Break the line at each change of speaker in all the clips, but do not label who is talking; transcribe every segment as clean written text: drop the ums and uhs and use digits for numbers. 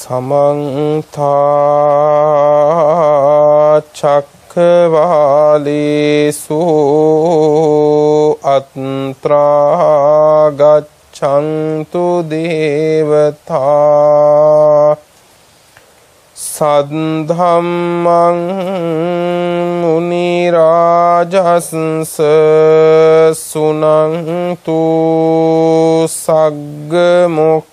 समन्ता चक्रवालेषु अत्रा गच्छन्तु देवता सद्धम्मं मुनिराजस्य सुनन्तु सग्मुखदं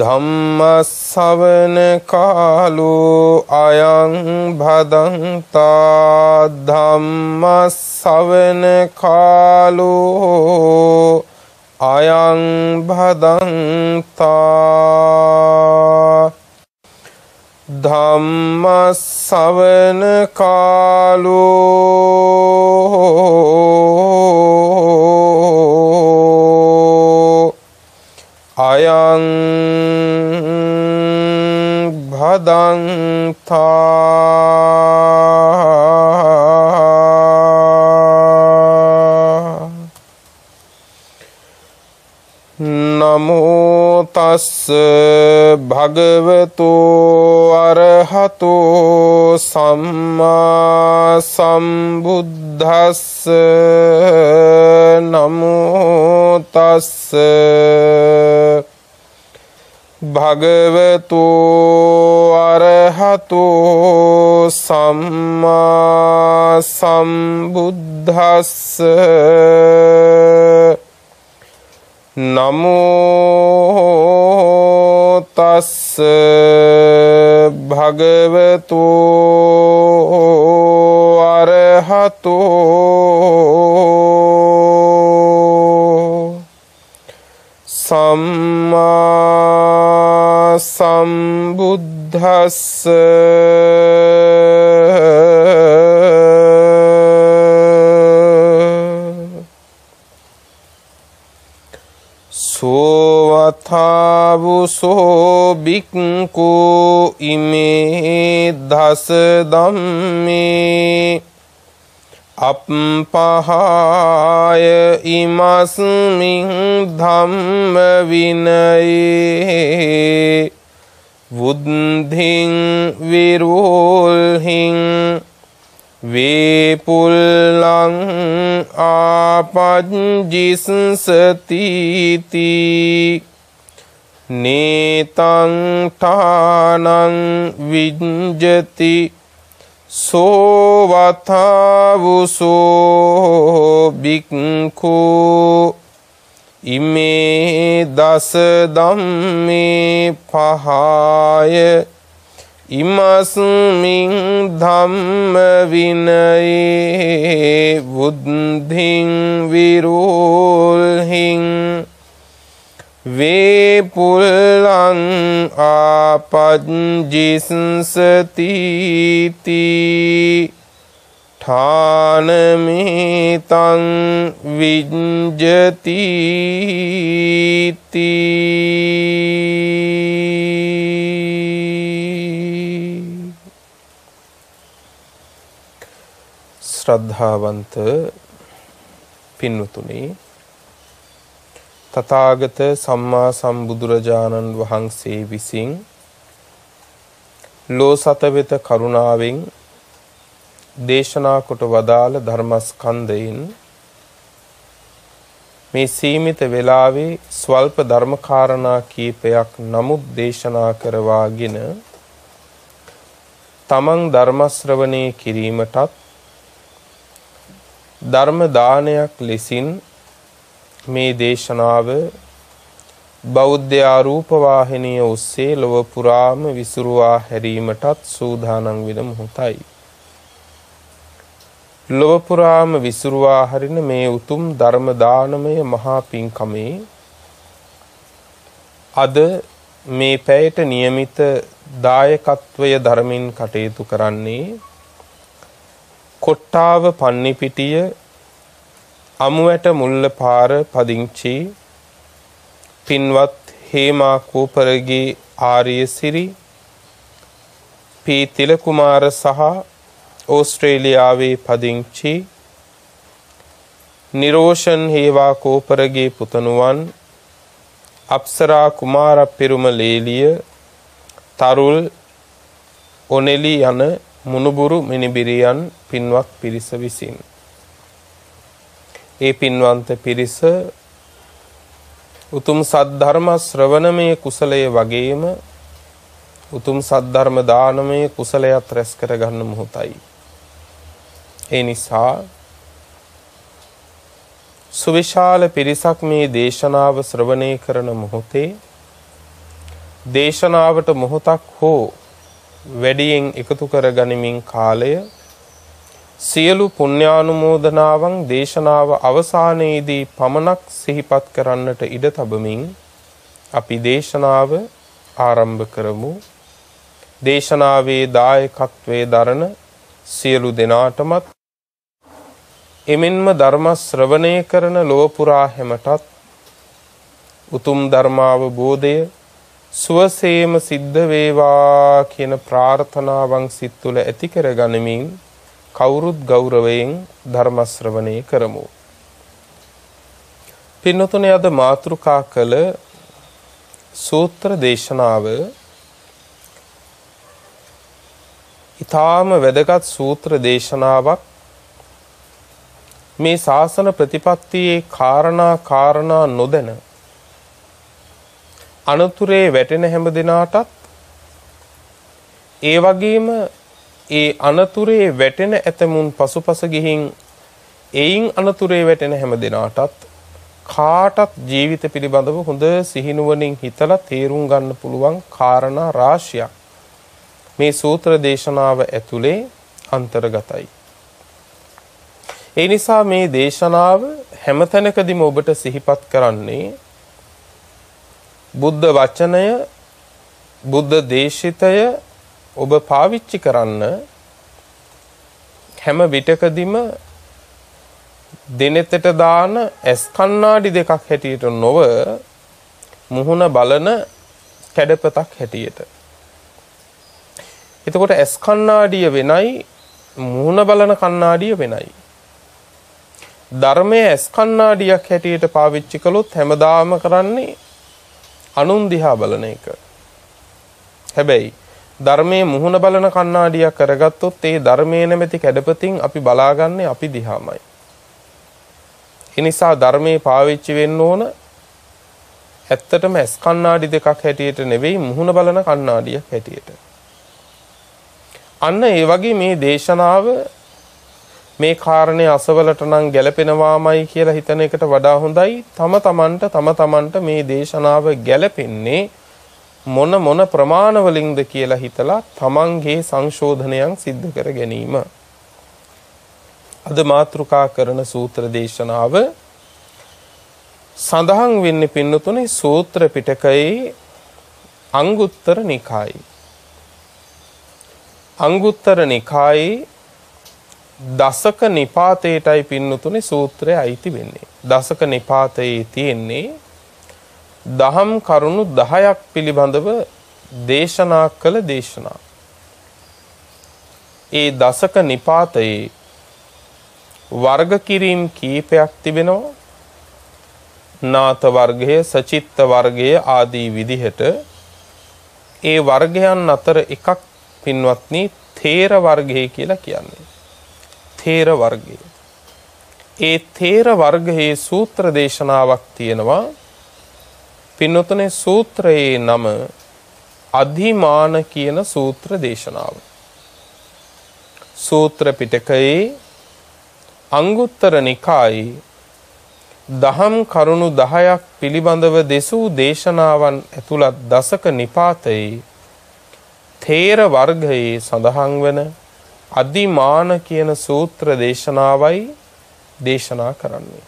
धम्मश्रवण कालो अयं भदन्ता धम्मश्रवण कालो अयं भदन्ता धम्मश्रवण कालो अयं भदन्ता नमो तस्स भगवतो अरहतो सम्मा सम्बुद्धस्स नमो तस्स भगवतो अरहतो सम्मा सम्बुद्धस्स नमो तस्स भगवतो अरहतो सम्मा सम्बुद्धस्स सोवथावुसो बिक्को इमे दस धम्मे अपहाय इमस्मिन् धम्म विनये बुद्धिं विरोहिं वेपुल्लं आपज्जिष्यतीति नेतं ठानं विञ्जति सोवथावुसो बिक्खु इमे दस धम्मे पहाय इमस्मिन् धम्म विनये बुद्धिं विरोहिं वेपुल्लं आपज्जिष्यतीति ठानमेतं विञ्जतीति श्रद्धावंत पिन्नुतुनि तथागत सम्मा संबुදුරජාණන් වහන්සේ විසින් ලෝ සත වෙත කරුණාවෙන් දේශනා කොට වදාළ ධර්මස්කන්ධයෙන් මේ සීමිත වේලාවේ ස්වල්ප ධර්ම කාරණා කීපයක් නමුත් දේශනා කරවාගෙන තමන් ධර්ම ශ්‍රවණේ කිරීමටත් ධර්ම දානයක් ලෙසින් මේ දේශනාව බෞද්ධ ආරූප වාහිනිය ඔස්සේ ලොව පුරාම විසුරුවා හැරීමටත් සූදානම් වෙන මොහොතයි. ලොව පුරාම විසුරුවා හරින මේ උතුම් ධර්ම දානමය මහා පින්කමේ අද මේ පැයට નિયમિત දායකත්වය ධර්මින් කටයුතු කරන්නේ කොට්ටාව පන්නිපිටිය අමුවැට මුල්ලපාර පදිංචි පින්වත් හේමා කෝපරගේ ආර්යසිරි පී තිලකුමාර සහ ඕස්ට්‍රේලියාවේ පදිංචි නිරෝෂන් හේවා කෝපරගේ පුතණුවන් අප්සරා කුමාර පෙරුම ලේලිය තරුල් ඔනෙලි යන මුණුබුරු මිනිබිරියන් පින්වත් පිරිස විසින් ඒ පින්වන්ත පිරිස උතුම් සද්ධර්ම ශ්‍රවණමය කුසලයේ වගේම උතුම් සද්ධර්ම දානමය කුසලයක් රැස් කර ගන්න මොහොතයි. ඒ නිසා සුවිශාල පිරිසක් මේ දේශනාව ශ්‍රවණය කරන මොහොතේ දේශනාවට මොහොතක් හෝ වැඩියෙන් එකතු කර ගනිමින් කාලය සියලු පුණ්‍යානුමෝදනාවන් දේශනාව අවසානයේදී පමණක් සිහිපත් කරන්නට ඉඩ තබමින් අපි දේශනාව ආරම්භ කරමු. දේශනාවේ දායකත්වයේ දරන සියලු දෙනාටමත් එමෙන්ම ධර්ම ශ්‍රවණය කරන ලොව පුරා හැමටත් උතුම් ධර්මාවබෝධය සුවසේම සිද්ධ වේවා කියන ප්‍රාර්ථනාවන් සිත් තුළ ඇති කර ගනිමින් කවුරුත් ගෞරවයෙන් ධර්ම ශ්‍රවණය කරමු. පින්නතුනේ අද මාතෘකා කළ සූත්‍ර දේශනාව ඊටාම වැදගත් සූත්‍ර දේශනාවක්. මේ ශාසන ප්‍රතිපත්තියේ කාරණා නොදැන අනතුරේ වැටෙන හැම දිනාටත් ඒ වගේම ඒ අනතුරේ වැටෙන ඇතමුන් පසුපස ගිහින් එයින් අනතුරේ වැටෙන හැම දිනාටත් කාටත් ජීවිත පිළිබඳව හොඳ සිහිනුවණින් හිතලා තේරුම් ගන්න පුළුවන් කාරණා රාශියක් මේ සූත්‍ර දේශනාව ඇතුලේ අන්තර්ගතයි. ඒ නිසා මේ දේශනාව හැමතැනකදීම ඔබට සිහිපත් කරන්නේ බුද්ධ වචනය බුද්ධ දේශිතය ඔබ පාවිච්චි කරන්න හැම විටකදීම දිනෙතට දාන ඇස් කණ්ණාඩි දෙකක් හැටියට නොව මුහුණ බලන කැඩපතක් හැටියට. එතකොට ඇස් කණ්ණාඩිය වෙනයි මුහුණ බලන කණ්ණාඩිය වෙනයි. ධර්මයේ ඇස් කණ්ණාඩියක් හැටියට පාවිච්චි කළොත් හැමදාම කරන්නේ අනුන් දිහා බලන එක. හැබැයි ධර්මයේ මුහුණ බලන කණ්ණාඩියක් කරගත්තොත් ඒ ධර්මයේ නැමැති කැඩපතින් අපි බලාගන්නේ අපි දිහාමයි. ඒ නිසා ධර්මයේ පාවිච්චි වෙන්න ඕන ඇත්තටම ඇස් කණ්ණාඩි දෙකක් හැටියට නෙවෙයි මුහුණ බලන කණ්ණාඩියක් හැටියට. අන්න ඒ වගේ මේ දේශනාව මේ කාරණේ අසවලට නම් ගැලපෙනවාමයි කියලා හිතන එකට වඩා හොඳයි තම තමන්ට මේ දේශනාව ගැලපෙන්නේ මොන ප්‍රමාණවලින්ද කියලා හිතලා තමන්ගේ සංශෝධනයන් සිද්ධ කර ගැනීම. අද මාතෘකා කරන සූත්‍ර දේශනාව සඳහන් වෙන්නේ පින්නතුනේ සූත්‍ර පිටකයේ අංගුත්තර නිකායේ. අංගුත්තර නිකායේ දසක නිපාතයටයි පින්නතුනේ සූත්‍රය අයිති වෙන්නේ. දසක නිපාතයේ තියෙන්නේ දහම් කරුණු 10ක් පිළිබඳව දේශනා කළ දේශනා. ඒ දසක නිපාතයේ වර්ග කිරීම් කීපයක් තිබෙනවා. නාත වර්ගය, සචිත්ත වර්ගය ආදී විදිහට ඒ වර්ගයන් අතර එකක් පින්වත්නි තේර වර්ගය කියලා කියන්නේ. තේර වර්ගය. ඒ තේර වර්ගයේ සූත්‍ර දේශනාවක් තියෙනවා. පින්නතුනේ සූත්‍රයේ නම අධිමාන කියන සූත්‍ර දේශනාව. සූත්‍ර පිටකයේ අංගුත්තර නිකායේ දහම් කරුණු 10ක් පිළිබඳව දෙසූ දේශනාවන් ඇතුළත් දසක නිපාතයේ තේර වර්ගයේ සඳහන් වන අධිමාන කියන සූත්‍ර දේශනාවයි දේශනා කරන්නේ.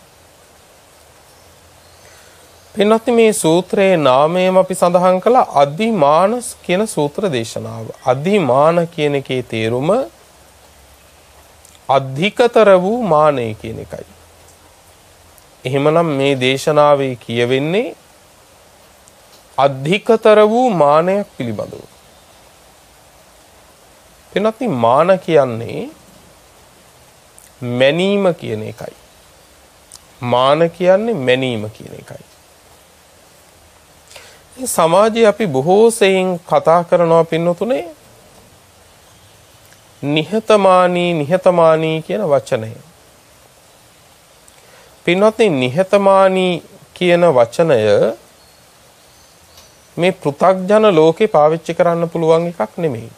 පින්වත්නි මේ සූත්‍රයේ නාමයම අපි සඳහන් කළ අධිමාන කියන සූත්‍ර දේශනාව. අධිමාන කියන එකේ තේරුම අධිකතර වූ මානය කියන එකයි. එහෙමනම් මේ දේශනාවේ කියවෙන්නේ අධිකතර වූ මානයක් පිළිබඳව. පින්වත්නි මාන කියන්නේ මැනීම කියන එකයි. මාන කියන්නේ මැනීම කියන එකයි. මේ සමාජයේ අපි බොහෝ සෙයින් කතා කරනවා පින්නතුනේ නිහතමානී කියන වචනය. පින්වත්නි නිහතමානී කියන වචනය මේ පෘථග්ජන ලෝකේ පාවිච්චි කරන්න පුළුවන් එකක් නෙමෙයි.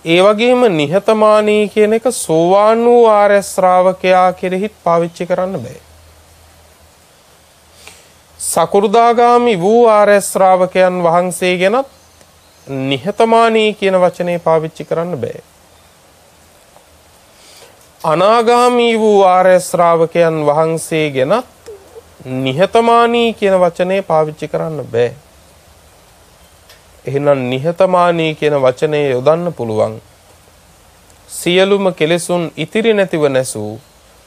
ඒ වගේම නිහතමානී කියන එක සෝවාන් වූ ආර්ය ශ්‍රාවකයා කෙරෙහිත් පාවිච්චි කරන්න බෑ. සකෘදාගාමි වූ ආර්ය ශ්‍රාවකයන් වහන්සේ ගැනත් නිහතමානී කියන වචනේ පාවිච්චි කරන්න බෑ. අනාගාමී වූ ආර්ය ශ්‍රාවකයන් වහන්සේ ගැනත් නිහතමානී කියන වචනේ පාවිච්චි කරන්න බෑ. එහෙනම් නිහතමානී කියන වචනේ යොදන්න පුළුවන් සියලුම කෙලෙසුන් ඉතිරි නැතිව නැසූ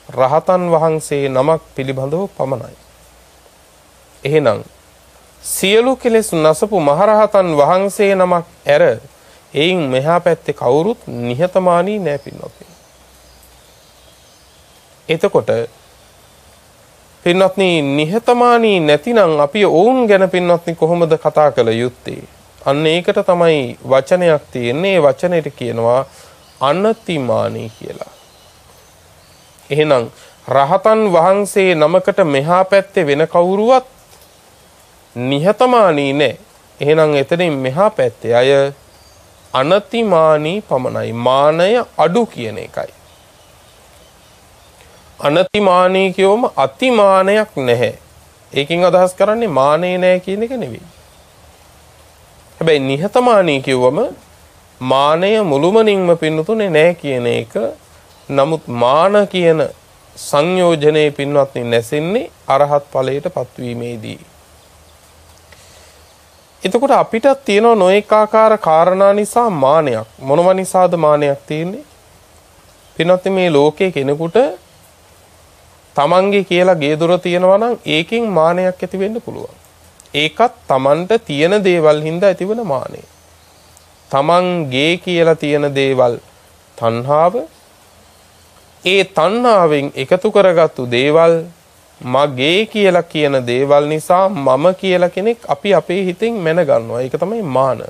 රහතන් වහන්සේ නමක් පිළිබඳව පමණයි. එහෙනම් සියලු කෙලෙස් නැසපු මහරහතන් වහන්සේ නමක් ඇර එයින් මෙහා පැත්තේ කවුරුත් නිහතමානී නෑ පින්වත්නි. එතකොට පින්වත්නි නිහතමානී නැතිනම් අපි ඔවුන් ගැන පින්වත්නි කොහොමද කතා කළ යුත්තේ? අන්න ඒකට තමයි වචනයක් තියෙන්නේ. ඒ වචනෙට කියනවා අනතිමානී කියලා. එහෙනම් රහතන් වහන්සේ නමකට මෙහා පැත්තේ වෙන කවුරුවත් නිහතමානී නැහැ. එහෙනම් එතනින් මෙහා පැත්තේ අය අනතිමානී පමණයි. මානය අඩු කියන එකයි. අනතිමානී කියවම අතිමානයක් නැහැ. ඒකෙන් අදහස් කරන්නේ මානේ නැහැ කියන එක නෙවෙයි. හැබැයි නිහතමානී කියවම මානය මුළුමනින්ම පින්නතුනේ නැහැ කියන එක. නමුත් මාන කියන සංයෝජනයේ පින්වත්නි නැසෙන්නේ අරහත් ඵලයට පත්වීමේදී. එතකොට අපිට තියෙන නොඑක ආකාර කාරණා නිසා මානයක්. මොනව නිසාද මානයක් තියෙන්නේ? පින්වත්නි මේ ලෝකේ කෙනෙකුට තමන්ගේ කියලා ගේ දොර තියෙනවා නම් ඒකෙන් මානයක් ඇති වෙන්න පුළුවන්. ඒකත් තමන්ට තියෙන දේවල් හින්දා ඇතිවන මානය. තමන්ගේ කියලා තියෙන දේවල් තණ්හාව. ඒ තණ්හාවෙන් එකතු කරගත්තු දේවල් මගේ කියලා කියන දේවල් නිසා මම කියලා කෙනෙක් අපි අපේ හිතෙන් මැන ගන්නවා. ඒක තමයි මාන.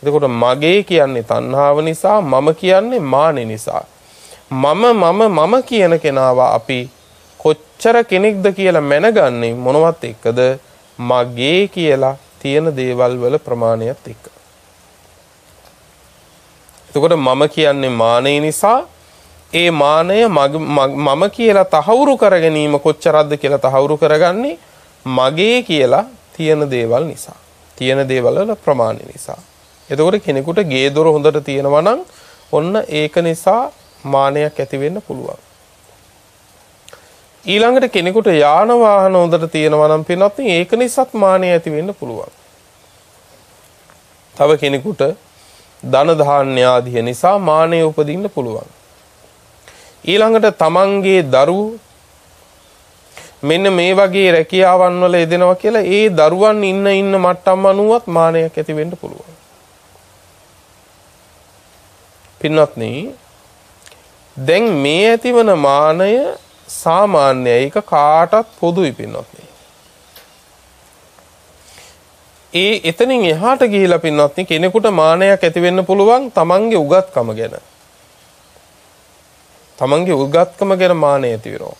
එතකොට මගේ කියන්නේ තණ්හාව නිසා, මම කියන්නේ මානෙ නිසා. මම කියන කෙනාව අපි කොච්චර කෙනෙක්ද කියලා මැනගන්නේ මොනවත් එක්කද? මගේ කියලා තියෙන දේවල් වල ප්‍රමාණයත් එක්ක. එතකොට මම කියන්නේ මානෙ නිසා ඒ මානය මම කියලා තහවුරු කර ගැනීම කොච්චරක්ද කියලා තහවුරු කරගන්නේ මගේ කියලා තියෙන දේවල් නිසා. තියෙන දේවල් වල ප්‍රමාණය නිසා. එතකොට කෙනෙකුට ගේ දොර හොඳට තියෙනවා නම් ඔන්න ඒක නිසා මානයක් ඇති වෙන්න පුළුවන්. ඊළඟට කෙනෙකුට යාන වාහන හොඳට තියෙනවා නම් පින්වත්නි ඒක නිසාත් මානය ඇති වෙන්න පුළුවන්. තව කෙනෙකුට ධන ධාන්‍ය ආදිය නිසා මානය උපදින්න පුළුවන්. ඊළඟට තමන්ගේ දරුවෝ මෙන්න මේ වගේ රැකියාවන් වල යෙදෙනවා කියලා ඒ දරුවන් ඉන්න මට්ටම් අනුවත් මානයක් ඇති වෙන්න පුළුවන්. පින්වත්නි දැන් මේ ඇතිවන මානය සාමාන්‍යයි. ඒක කාටත් පොදුයි පින්වත්නි. ඒ එතනින් එහාට ගිහිලා පින්වත්නි කෙනෙකුට මානයක් ඇති වෙන්න පුළුවන් තමන්ගේ උගත්කම ගැන. තමන්ගේ උගත්කම ගැන මානය ඇති වෙනවා.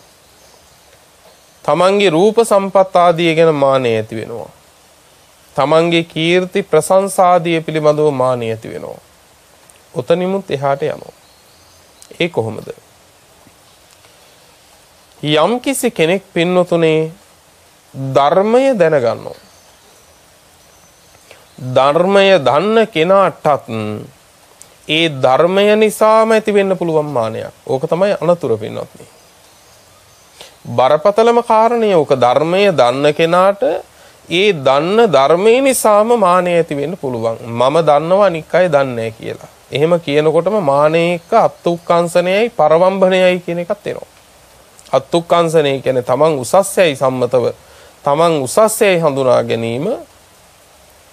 තමන්ගේ රූප සම්පත් ආදිය ගැන මානය ඇති වෙනවා. තමන්ගේ කීර්ති ප්‍රශංසා ආදිය පිළිබඳව මානය ඇති වෙනවා. ඔතනිමුත් එහාට යනවා. ඒ කොහොමද? යම්කිසි කෙනෙක් පින්නතුනේ ධර්මය දැනගන්නවා. ධර්මය දන්න කෙනාටත් ඒ ධර්මය නිසාම ඇති වෙන්න පුළුවන් මානයක්. ඕක තමයි අනතුරු පින්වත්නි. බරපතලම කාරණය ඕක. ධර්මය දන්න කෙනාට ඒ දන්න ධර්මයේ නිසාම මානය ඇති වෙන්න පුළුවන්. මම දන්නවා අනික් අය දන්නේ නැහැ කියලා. එහෙම කියනකොටම මානෙ එක්ක අත්ුක්කංශනයයි පරවම්බනයයි කියන එකත් එනවා. අත්ුක්කංශනය කියන්නේ තමන් උසස්යයි සම්මතව තමන් උසස්යයි හඳුනා ගැනීම.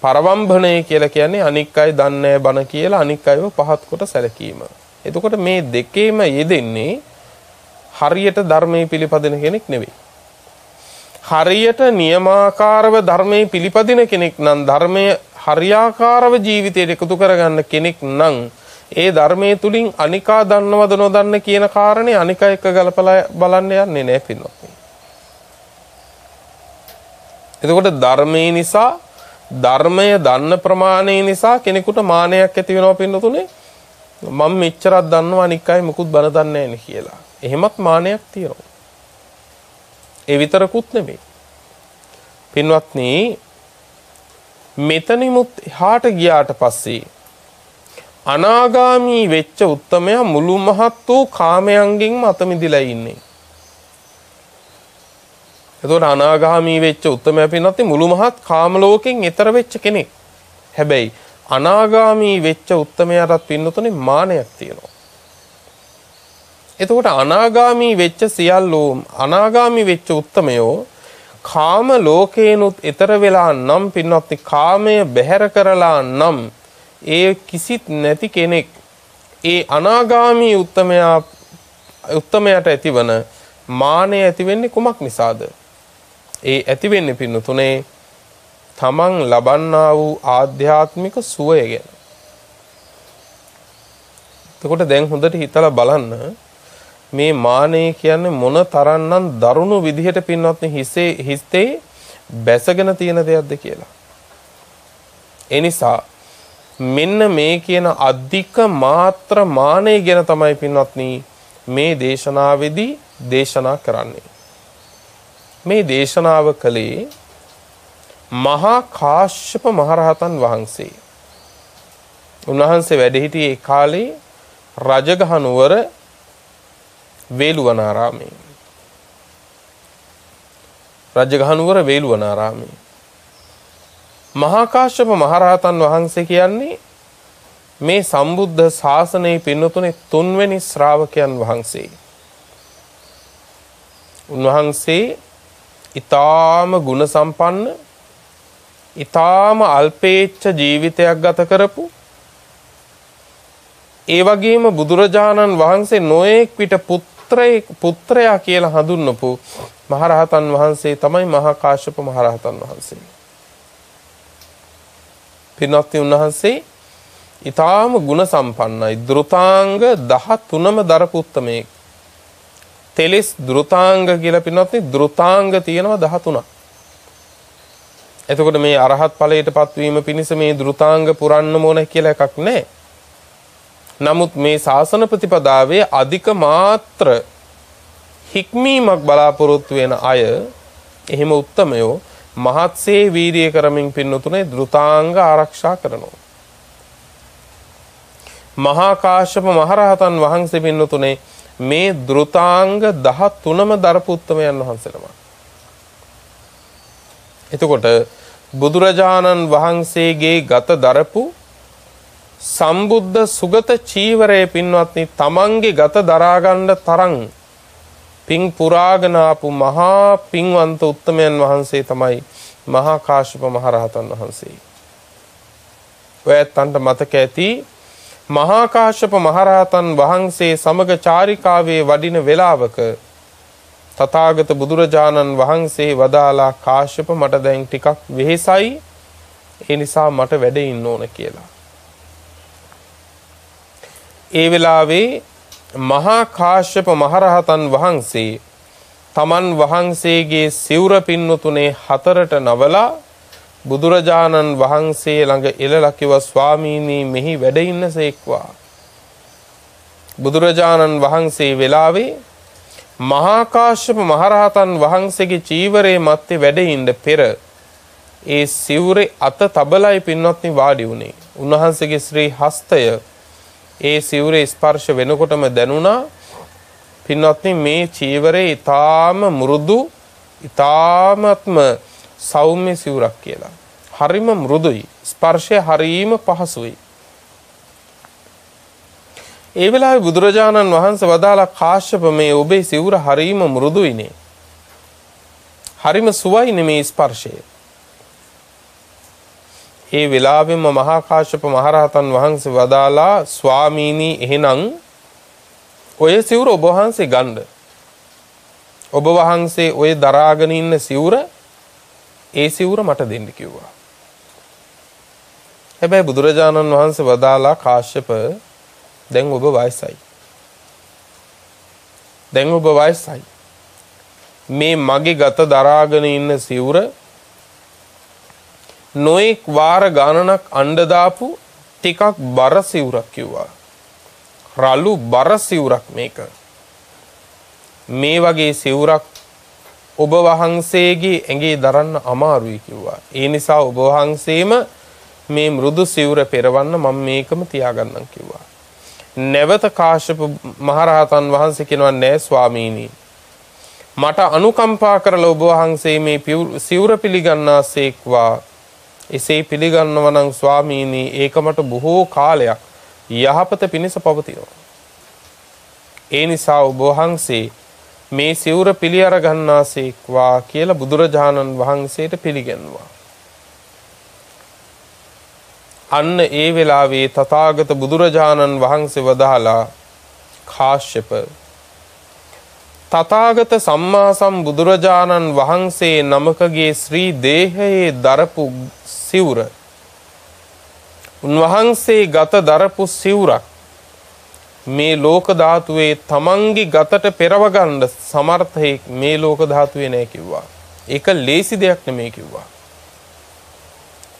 පරවම්බනය කියලා කියන්නේ අනික් අය දන්නේ බන කියලා අනික් අයව පහත් කොට සැලකීම. එතකොට මේ දෙකේම යෙදෙන්නේ හරියට ධර්මයේ පිළිපදින කෙනෙක් නෙවෙයි. හරියට නියමාකාරව ධර්මයේ පිළිපදින කෙනෙක් නම් ධර්මයේ හරියාකාරව ජීවිතයට එකතු කරගන්න කෙනෙක් නම් ඒ ධර්මයේ තුලින් අනිකා දන්නවද නොදන්න කියන කාරණේ අනිකා එක්ක ගලපලා බලන්න යන්නේ නැහැ පින්වත්නි. එතකොට ධර්මයේ නිසා ධර්මය දන්න ප්‍රමාණය නිසා කෙනෙකුට මානයක් ඇති වෙනවා පින්නතුනේ. මම මෙච්චරක් දන්නවා අනික් අය මුකුත් බන දන්නේ නැහැ නේ කියලා. එහෙමත් මානයක් තියෙනවා. ඒ විතරකුත් නෙමෙයි. පින්වත්නි මෙතනිමුත් එහාට ගියාට පස්සේ අනාගාමී වෙච්ච උත්තමයා මුළු මහත් වූ කාමයන්ගෙන්ම අත මිදිලා ඉන්නේ. එතකොට අනාගාමී වෙච්ච උත්තමයා පින්නත් මුළු මහත් කාම ලෝකෙන් ඈතර වෙච්ච කෙනෙක්. හැබැයි අනාගාමී වෙච්ච උත්තමයාටත් පින්නතුනේ මානයක් තියෙනවා. එතකොට අනාගාමී වෙච්ච සියල්ලෝ අනාගාමී වෙච්ච උත්තමයෝ කාම ලෝකේනුත් ඈතර වෙලා නම් පින්නත් කාමය බැහැර කරලා නම් ඒ කිසිත් නැති කෙනෙක් ඒ අනාගාමී උත්තමයාට ඇතිවන මානය ඇති වෙන්නේ කුමක් නිසාද? ඒ ඇති වෙන්නේ පින්නතුනේ තමන් ලබන්නා වූ ආධ්‍යාත්මික සුවය ගැන. එතකොට දැන් හොඳට හිතලා බලන්න මේ මානය කියන්නේ මොන තරම්නම් දරුණු විදිහට පින්වත්නි හිතේ බැසගෙන තියෙන දෙයක්ද කියලා. ඒ නිසා මෙන්න මේ කියන අධික මාත්‍ර මානය ගැන තමයි පින්වත්නි මේ දේශනාවේදී දේශනා කරන්නේ. මේ දේශනාව කළේ මහා කාශ්‍යප මහරහතන් වහන්සේ. උන්වහන්සේ වැඩ සිටියේ ඒ කාලේ රජගහ නුවර වේළුවනාරාමේ. රජගහ නුවර වේළුවනාරාමේ. මහා කාශ්‍යප මහරහතන් වහන්සේ කියන්නේ මේ සම්බුද්ධ ශාසනයේ පින්නතුනේ තුන්වෙනි ශ්‍රාවකයන් වහන්සේ. උන්වහන්සේ ඊ타ම ගුණ සම්පන්න ඊ타ම අල්පේච්ඡ ජීවිතයක් ගත කරපු ඒ වගේම බුදුරජාණන් වහන්සේ නොඑක් විට පුත්‍රයා කියලා හඳුන්වපු මහරහතන් වහන්සේ තමයි මහා කාශ්‍යප මහරහතන් වහන්සේ. පින්වත්නි උන්වහන්සේ ඊ타ම ගුණ සම්පන්නයි. ධෘතාංග 13ම දරපු උත්තමයෙක්. තෙලිස් ධෘතාංග කියලා පින්වත්නි ධෘතාංග තියෙනවා 13ක්. එතකොට මේ අරහත් ඵලයටපත් වීම පිණිස මේ ධෘතාංග පුරන්න ඕන කියලා එකක් නැහැ. නමුත් මේ ශාසන ප්‍රතිපදාවේ අධික මාත්‍ර හික්මීමක් බලාපොරොත්තු වෙන අය එහෙම උත්තමයෝ මහත්සේ වීරිය කරමින් පින්නතුනේ ධෘතාංග ආරක්ෂා කරනවා. මහා කාශ්‍යප මහරහතන් වහන්සේ පින්නතුනේ මේ ධෘතාංග 13ම දරපු උත්තමයන් වහන්සේලම. එතකොට බුදුරජාණන් වහන්සේගේ ගත දරපු සම්බුද්ධ සුගත චීවරයේ පින්වත්නි තමන්ගේ ගත දරා ගන්න තරම් පින් පුරාගෙන ආපු මහා පින්වන්ත උත්තමයන් වහන්සේ තමයි මහා කාශ්‍යප මහරහතන් වහන්සේ. ඔයයන්ට මතක ඇති මහා කාශ්‍යප මහරහතන් වහන්සේ සමග චාරිකාවේ වඩින වේලාවක තථාගත බුදුරජාණන් වහන්සේ වදාලා කාශ්‍යප මට දැන් ටිකක් වෙහෙසයි ඒ නිසා මට වැඩ ඉන්න ඕන කියලා. ඒ වෙලාවේ මහා කාශ්‍යප මහරහතන් වහන්සේ තමන් වහන්සේගේ සිවුර පින්නතුනේ හතරට නවලා බුදුරජාණන් වහන්සේ ළඟ එළලා කිව්වා ස්වාමීනි මෙහි වැඩ ඉන්නසේක්වා. බුදුරජාණන් වහන්සේ වෙලාවේ මහා කාශ්‍යප මහරහතන් වහන්සේගේ චීවරයේ මැත්තේ වැඩ ඉන්න පෙර ඒ සිවුරේ අත තබලයි පින්වත්නි වාඩි උනේ. උන්වහන්සේගේ ශ්‍රී හස්තය ඒ සිවුරේ ස්පර්ශ වෙනකොටම දැනුණා පින්වත්නි මේ චීවරේ ඊටාම මෘදු ඊටාමත්ම සෞම්‍ය සිවුරක් කියලා. හරිම මෘදුයි. ස්පර්ශය හරීම පහසුයි. ඒ වෙලාවේ බුදුරජාණන් වහන්සේ වදාලා කාශ්‍යප මේ ඔබේ සිවුර හරීම මෘදුයිනේ. හරිම සුවයිනේ මේ ස්පර්ශය. ඒ වෙලාවෙම මහා කාශ්‍යප මහරහතන් වහන්සේ වදාලා ස්වාමීනි එහෙනම් ඔය සිවුර ඔබ වහන්සේ ගන්න. ඔබ වහන්සේ ඔය දරාගෙන ඉන්න සිවුර ඒ සිවුර මට දෙන්න කිව්වා. හැබැයි බුදුරජාණන් වහන්සේ වදාලා කාශ්‍යප දැන් ඔබ වයසයි. දැන් ඔබ වයසයි. මේ මගේ ගත දරාගෙන ඉන්න සිවුර නොඑක් වාර ගණනක් අඬ දාපු ටිකක් බර සිවුරක් කිව්වා. රළු බර සිවුරක් මේක. මේ වගේ සිවුරක් ඔබ වහන්සේගේ ඇඟේ දරන්න අමාරුයි කිව්වා. ඒ නිසා ඔබ වහන්සේම මේ මෘදු සිවුර පෙරවන්න මම මේකම තියාගන්නම් කිව්වා. නැවත කාශ්‍යප මහරහතන් වහන්සේ කියනවා නෑ ස්වාමීනි. මට අනුකම්පා කරලා ඔබ වහන්සේ මේ සිවුර පිළිගන්නාසේක්වා. එසේ පිළිගන්නවා නම් ස්වාමීනි ඒක මට බොහෝ කාලයක් යහපත පිණිස පවතිනවා. ඒ නිසා ඔබ වහන්සේ මේ සිවුර පිළි අර ගන්නාසේක්වා කියලා බුදුරජාණන් වහන්සේට පිළිගන්නවා. අන්න ඒ වෙලාවේ තථාගත බුදුරජාණන් වහන්සේ වදාලා කාශ්‍යප තථාගත සම්මා සම්බුදුරජාණන් වහන්සේ නමකගේ ශ්‍රී දේහයේ දරපු සිවුර උන්වහන්සේ ගත දරපු සිවුරක් මේ ලෝක ධාතුවේ තමන්ගේ ගතට පෙරව ගන්න සමර්ථයෙක් මේ ලෝක ධාතුවේ නැහැ කිව්වා. ඒක ලේසි දෙයක් නෙමෙයි කිව්වා.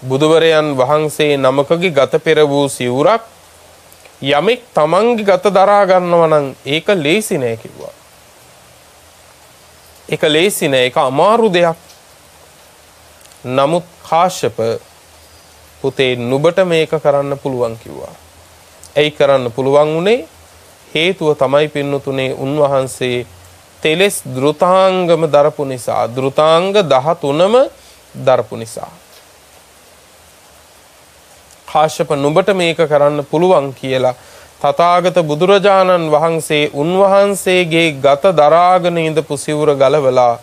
බුදුවරයන් වහන්සේ නමකගේ ගත පෙර වූ සිවුරක් යමෙක් තමන්ගේ ගත දරා ගන්නවා නම් ඒක ලේසි නෑ කිව්වා. ඒක ලේසි නෑ, ඒක අමාරු දෙයක්. නමුත් කාශ්‍යප පුතේ නුඹට මේක කරන්න පුළුවන් කිව්වා. ඇයි කරන්න පුළුවන් උනේ? හේතුව තමයි පින්නතුනේ උන්වහන්සේ තෙලස් ධෘතාංගම දරපු නිසා, ධෘතාංග 13ම දරපු නිසා. කාශ්‍යප නුඹට මේක කරන්න පුළුවන් කියලා තථාගත බුදුරජාණන් වහන්සේ උන්වහන්සේගේ ගත දරාගෙන ඉඳපු සිවුර ගලවලා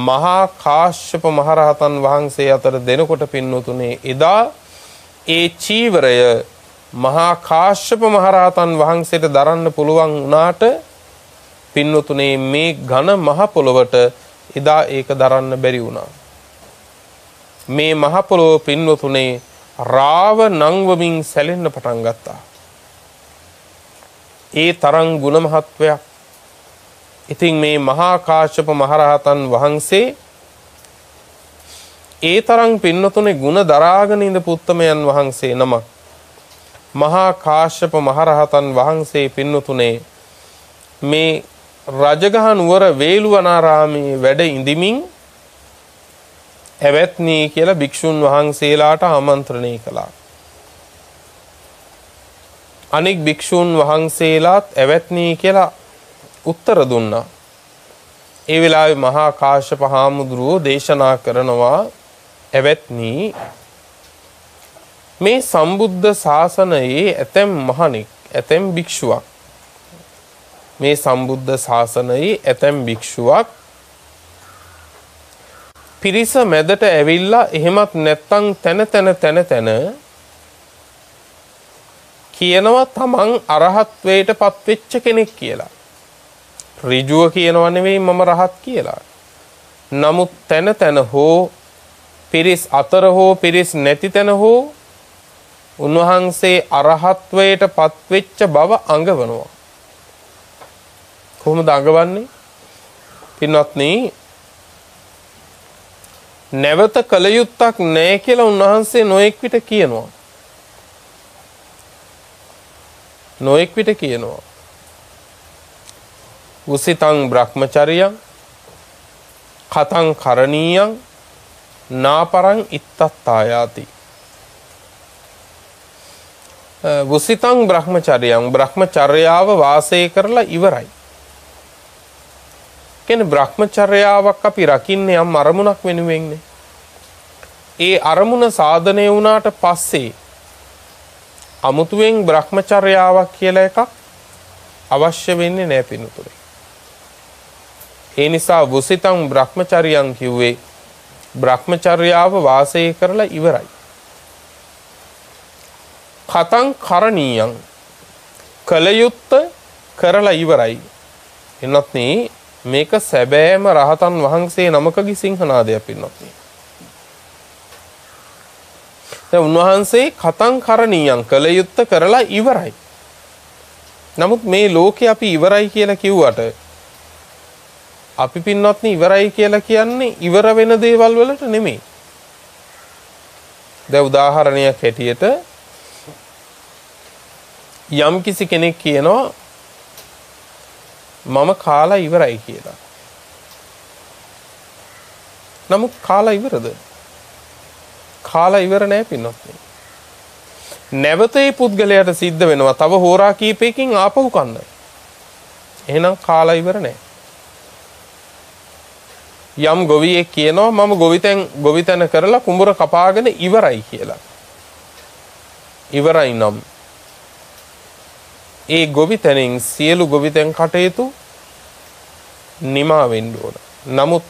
මහා කාශ්‍යප මහරහතන් වහන්සේ අතර දෙනකොට පින්නතුනේ එදා ඒ චීවරය මහා කාශ්‍යප මහරහතන් වහන්සේට දරන්න පුළුවන් වුණාට පින්නතුනේ මේ ඝන මහ පොළොවට එදා ඒක දරන්න බැරි වුණා. මේ මහ පොළොව පින්නතුනේ රාව නංවමින් සැලෙන්න පටන් ගත්තා. ඒ තරම් ගුණ මහත්වයක්. ඉතින් මේ මහා කාශ්‍යප මහරහතන් වහන්සේ ඒ තරම් පින්නතුනේ ගුණ දරාගෙන ඉඳපු උත්තමයන් වහන්සේ නමක්. මහා කාශ්‍යප මහරහතන් වහන්සේ පින්නතුනේ මේ රජගහ නුවර වේළුවනාරාමේ වැඩ ඉඳිමින් ඇවැත්නී කියලා භික්ෂුන් වහන්සේලාට ආමන්ත්‍රණය කළා. අනෙක් භික්ෂුන් වහන්සේලාත් ඇවැත්නී කියලා උත්තර දුන්නා. ඒ වෙලාවේ මහා කාශ්‍යප හාමුදුරුවෝ දේශනා කරනවා ඇවැත්නී මේ සම්බුද්ධ ශාසනයේ ඇතැම් මහණෙක් ඇතැම් භික්ෂුවක් මේ සම්බුද්ධ ශාසනයේ ඇතැම් භික්ෂුවක් පිරිස මැදට ඇවිල්ලා එහෙමත් නැත්තම් තන කියනවා තමන් අරහත්වයට පත්වෙච්ච කෙනෙක් කියලා. ඍජුව කියනවා නෙවෙයි මම රහත් කියලා. නමුත් තන හෝ පිරිස් අතර හෝ පිරිස් නැති තැන හෝ උන්වහන්සේ අරහත්වයට පත්වෙච්ච බව අඟවනවා. කොහොමද අඟවන්නේ? පින්වත්නි නැවත කල යුත්තක් නැහැ කියලා උන්වහන්සේ නොඑක් විට කියනවා. නොඑක් විට කියනවා. උසිතං බ්‍රහ්මචර්යං කතං කරණීයං නාපරං ඉත්තත්තායාති. උසිතං බ්‍රහ්මචර්යං බ්‍රහ්මචර්යාව වාසය කරලා ඉවරයි. කියන්නේ බ්‍රහ්මචර්යාවක් අපි රකින්නේ යම් අරමුණක් වෙනුවෙන්නේ. ඒ අරමුණ සාධනය වුණාට පස්සේ අමුතුවෙන් බ්‍රහ්මචර්යාවක් කියලා එකක් අවශ්‍ය වෙන්නේ නැහැ පිනුතුරේ. ඒ නිසා වුසිතං බ්‍රහ්මචර්යං කිව්වේ බ්‍රහ්මචර්යාව වාසය කරලා ඉවරයි. කතං කරණීයං කලයුත්ත කරලා ඉවරයි. එනත් මේක සැබෑම රහතන් වහන්සේ නමකගේ සිංහනාදයක් පින්නත්. දැන් උන්වහන්සේ කතං කරණීයං කළ යුත්ත කරලා ඉවරයි. නමුත් මේ ලෝකේ අපි ඉවරයි කියලා කිව්වට අපි පින්නත්නි ඉවරයි කියලා කියන්නේ ඉවර වෙන දේවල් වලට නෙමෙයි. දැන් උදාහරණයක් හැටියට යම් කිසි කෙනෙක් කියනවා මම කාලා ඉවරයි කියලා. නමුත් කාලා ඉවරද? කාලා ඉවර නෑ පින්නත්නි. නැවතේ පුද්ගලයාට සිද්ධ වෙනවා තව හෝරා කීපයකින් ආපහු කන්න. එහෙනම් කාලා ඉවර නෑ. යම් ගොවියෙක් කියනවා මම ගොවිතැන කරලා කුඹුර කපාගෙන ඉවරයි කියලා. ඉවරයි නම් ඒ ගොවිතැනින් සියලු ගොවිතැන් කටයුතු නිමා වෙන්න ඕන. නමුත්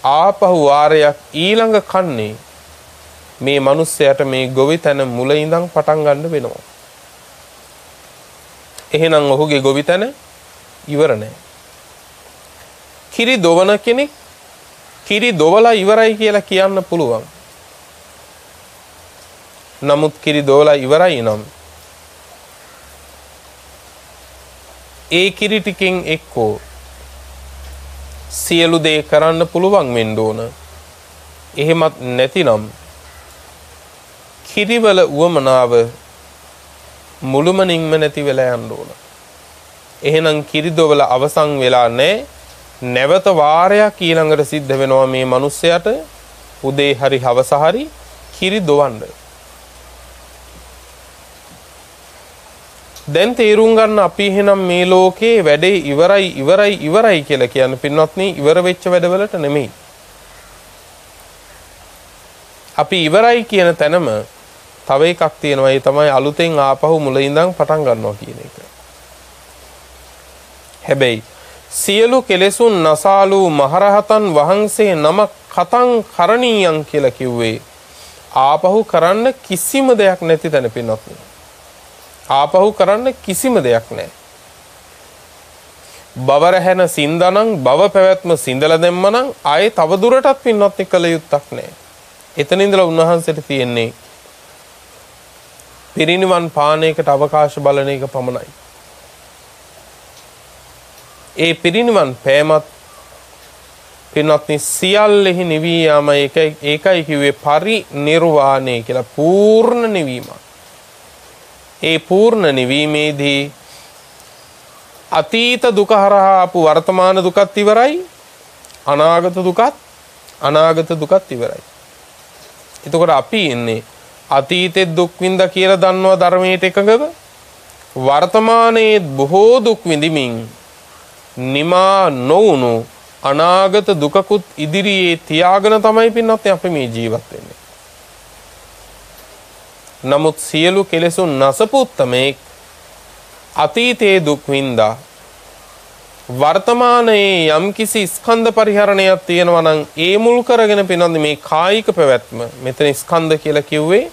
ආපහු වාරයක් ඊළඟ කන්නේ මේ මිනිස්සයාට මේ ගොවිතැන මුල ඉඳන් පටන් ගන්න වෙනවා. එහෙනම් ඔහුගේ ගොවිතැන ඉවර නෑ. කිරි දොවන කෙනෙක් කිරි දොවලා ඉවරයි කියලා කියන්න පුළුවන්. නමුත් කිරි දොවලා ඉවරයි නම් ඒ කිරි ටිකෙන් එක්කෝ සියලු දේ කරන්න පුළුවන් වෙන්න ඕන. එහෙමත් නැතිනම් කිරිවල උවමනාව මුළුමනින්ම නැති වෙලා යන්න ඕන. එහෙනම් කිරි දොවල අවසන් වෙලා නැහැ. නැවත වාරයක් ඊළඟට සිද්ධ වෙනවා මේ මිනිස්සයාට උදේ හරි හවස හරි කිරි දොවන්න. දැන් තේරුම් ගන්න අපි එහෙනම් මේ ලෝකේ වැඩේ ඉවරයි කියලා කියන්නේ පින්වත්නි ඉවර වෙච්ච වැඩවලට නෙමෙයි. අපි ඉවරයි කියන තැනම තව එකක් තියෙනවා. ඒ තමයි අලුතෙන් ආපහු මුල ඉඳන් පටන් ගන්නවා කියන එක. හැබැයි සියලු කෙලෙසුන් නසාලු මහරහතන් වහන්සේ නමක් කතං කරණීයං කියලා කිව්වේ ආපහු කරන්න කිසිම දෙයක් නැති තැන පින්වත්නි. ආපහු කරන්න කිසිම දෙයක් නැහැ. බව රැහෙන සින්දනං බව පැවැත්ම සිඳලා දැම්මනම් ආයේ තව දුරටත් පින්වත්නි කළ යුත්තක් නැහැ. එතන ඉඳලා උන්වහන්සේට තියෙන්නේ පිරිනිවන් පානයකට අවකාශ බලන එක පමණයි. ඒ පිරිනිවන් පෑමත් පින්වත්නි සියල්ලෙහි නිවී යාම ඒකයි කිව්වේ පරිනිර්වාණය කියලා පූර්ණ නිවීමක්. ඒ පූර්ණ නිවීමේදී අතීත දුක හරහා ආපු වර්තමාන දුකත් ඉවරයි අනාගත දුකත් ඉවරයි. එතකොට අපි ඉන්නේ අතීතේ දුක් විඳ කියලා දන්නවා ධර්මයට එකඟව වර්තමානයේ බොහෝ දුක් විඳිමින් නිමා නොවුණු අනාගත දුකකුත් ඉදිරියේ තියාගෙන තමයි පින්නත් අපි මේ ජීවත් වෙන්නේ. නමුත් සියලු කෙලෙසුන් නසපුත්තමේ අතීතයේ දුක් විඳා වර්තමානයේ යම්කිසි ස්කන්ධ පරිහරණයක් තියෙනවා නම් ඒ මුල් කරගෙන පින්නත් මේ කායික පැවැත්ම මෙතන ස්කන්ධ කියලා කිව්වේ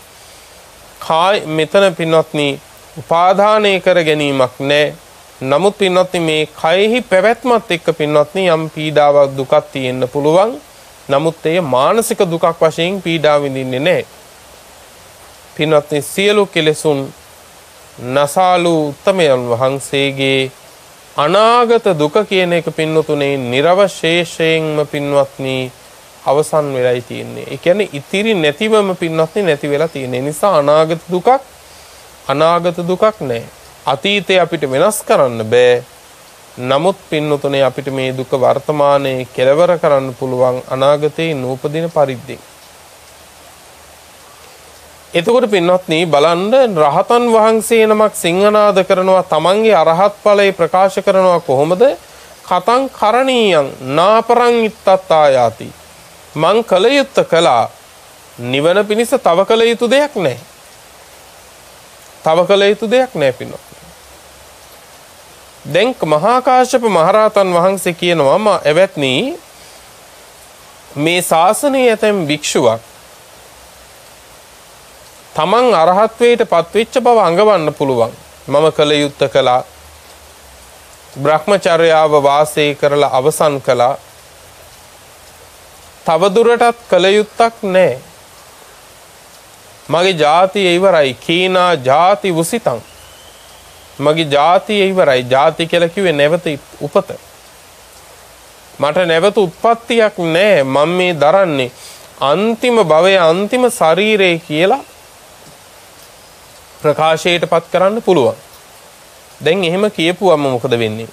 මෙතන පින්නත්නි උපාදානය කර ගැනීමක් නැහැ. නමුත් පින්නත්නි මේ කයෙහි පැවැත්මත් එක්ක පින්නත්නි යම් පීඩාවක් දුකක් තියෙන්න පුළුවන්. නමුත් එය මානසික දුකක් වශයෙන් පීඩා විඳින්නේ නැහැ. පින්නත්නි සියලු කෙලෙසුන් නසාලු උත්තමයන් වහන්සේගේ අනාගත දුක කියන එක පින්නතුනේ නිර්වශේෂයෙන්ම පින්වත්නි අවසන් වෙලයි තියෙන්නේ. ඒ කියන්නේ ඉතිරි නැතිවම පින්වත්නි නැති වෙලා තියෙන නිසා අනාගත දුකක් නැහැ. අතීතේ අපිට වෙනස් කරන්න බෑ. නමුත් පින්නතුනේ අපිට මේ දුක වර්තමානයේ කෙලවර කරන්න පුළුවන් අනාගතේ නූපදින පරිද්දෙන්. එතකොට පින්වත්නි බලන්න රහතන් වහන්සේ නමක් සිංහනාද කරනවා තමන්ගේ අරහත් ඵලය ප්‍රකාශ කරනවා කොහොමද? කතං කරණීයං නාපරං ඉත්තත්තායාති. මං කල යුත්ත කළා නිවන පිණිස තව කල යුතු දෙයක් නැහැ. පින්වත්නි. දැන් මහා කාශ්‍යප මහරහතන් වහන්සේ කියනවා එවත්නි මේ ශාසනයේ ඇතැම් භික්ෂුවක් තමන් අරහත්වයට පත්වෙච්ච බව අඟවන්න පුළුවන්. මම කළ යුත්ත කළා. බ්‍රහ්මචර්යාව වාසය කරලා අවසන් කළා. තවදුරටත් කල යුත්තක් නැහැ. මගේ ජාතිය ඉවරයි. කීනා ජාති උසිතං. මගේ ජාතිය ඉවරයි. ජාති කියලා කිව්වේ නැවත උපත. මට නැවත උත්පත්තියක් නැහැ. මම මේ දරන්නේ අන්තිම භවයේ අන්තිම ශරීරය කියලා ප්‍රකාශයටපත් කරන්න පුළුවන්. දැන් එහෙම කියපුවම මොකද වෙන්නේ?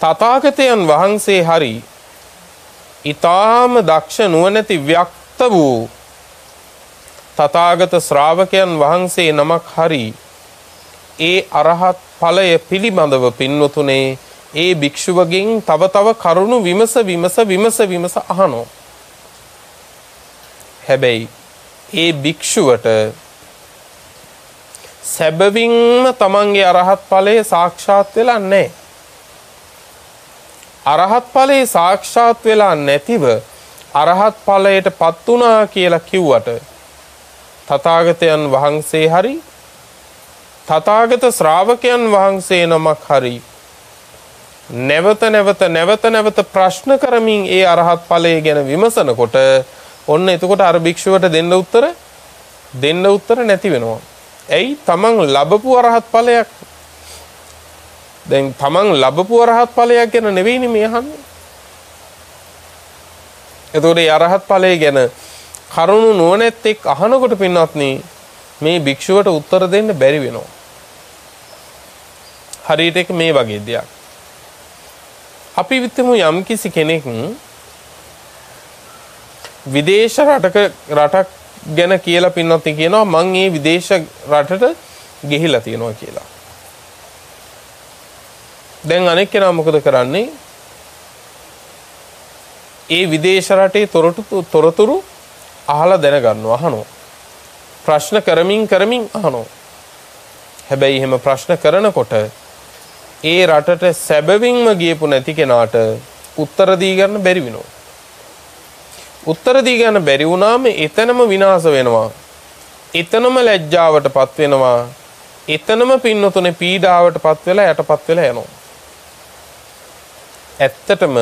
තථාගතයන් වහන්සේ හරි ඊ타ම දක්ෂ නුවණැති ව්‍යක්ත වූ තථාගත ශ්‍රාවකයන් වහන්සේ නමක් හරි ඒ අරහත් ඵලය පිළිබඳව පින්වතුනේ ඒ භික්ෂුවගෙන් තව තව කරුණු විමස අහනවා. හැබැයි ඒ භික්ෂුවට සැබවින්ම තමන්ගේ අරහත් ඵලය සාක්ෂාත් වෙලා නැහැ. අරහත් ඵලයේ සාක්ෂාත් වෙලා නැතිව අරහත් ඵලයටපත් වුණා කියලා කිව්වට තථාගතයන් වහන්සේ හරි තථාගත ශ්‍රාවකයන් වහන්සේ නමක් හරි නැවත ප්‍රශ්න කරමින් ඒ අරහත් ඵලය ගැන විමසනකොට ඔන්න එතකොට අර භික්ෂුවට දෙන්න උත්තර නැති වෙනවා. ඇයි? තමන් ලැබපු අරහත් ඵලයක්. දැන් තමන් ලැබපු අරහත් ඵලයක් ගැන නෙවෙයිනේ මේ අහන්නේ. එතකොට ඒ අරහත් ඵලය ගැන කරුණු නුවණැත්තෙක් අහනකොට පින්වත්නි මේ භික්ෂුවට උත්තර දෙන්න බැරි වෙනවා. හරියට ඒක මේ වගේ දෙයක්. අපි විතමු යම්කිසි කෙනෙක් විදේශ රටක් ගැන කියලා පින්වත්නි කියනවා මං මේ විදේශ රටට ගිහිලා තියෙනවා කියලා. දැන් අනෙක් කෙනා මොකද කරන්නේ? ඒ විදේශ රටේ තොරතුරු අහලා දැනගන්නවා, අහනවා. ප්‍රශ්න කරමින් අහනවා. හැබැයි එහෙම ප්‍රශ්න කරනකොට ඒ රටට සැබවින්ම ගියපු නැති කෙනාට උත්තර දී ගන්න බැරි වෙනවා. උත්තර දී ගන්න බැරි වුණාම එතනම විනාශ වෙනවා. එතනම ලැජ්ජාවටපත් වෙනවා. එතනම පින්නතුනේ පීඩාවටපත් වෙලා යටපත් වෙලා යනවා. ඇත්තටම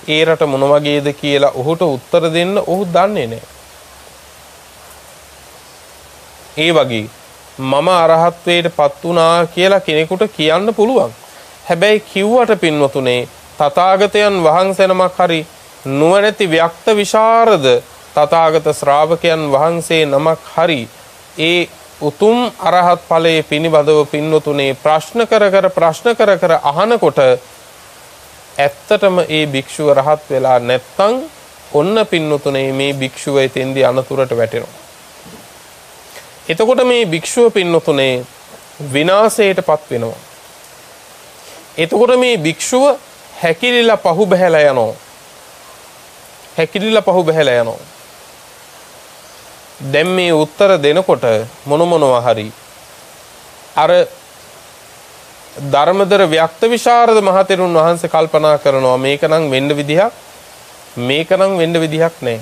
ඒ රට මොන වගේද කියලා ඔහුට උත්තර දෙන්න ඔහු දන්නේ නැහැ. ඒ වගේ මම අරහත්වයටපත් වුණා කියලා කෙනෙකුට කියන්න පුළුවන්. හැබැයි කිව්වට පින්වතුනේ තථාගතයන් වහන්සේ නමක් හරි නුවණැති ව්‍යක්ත විශාරද තථාගත ශ්‍රාවකයන් වහන්සේ නමක් හරි ඒ උතුම් අරහත් ඵලයේ පිනිබඳව පින්වතුනේ ප්‍රශ්න කර අහනකොට ඇත්තටම ඒ භික්ෂුව රහත් වෙලා නැත්තම් ඔන්න පින්වතුනේ මේ භික්ෂුව එතෙන්දී අනතුරට වැටෙනවා. එතකොට මේ භික්ෂුව පින්වතුනේ විනාශයටපත් වෙනවා. එතකොට මේ භික්ෂුව හැකිලිලා පහු බහැලා යනවා. දැන් මේ උත්තර දෙනකොට මොනවා හරි අර ධර්මදර ව්‍යක්ත විශාරද මහතෙරුන් වහන්සේ කල්පනා කරනවා මේක නම් වෙන්න විදිහක් නැහැ.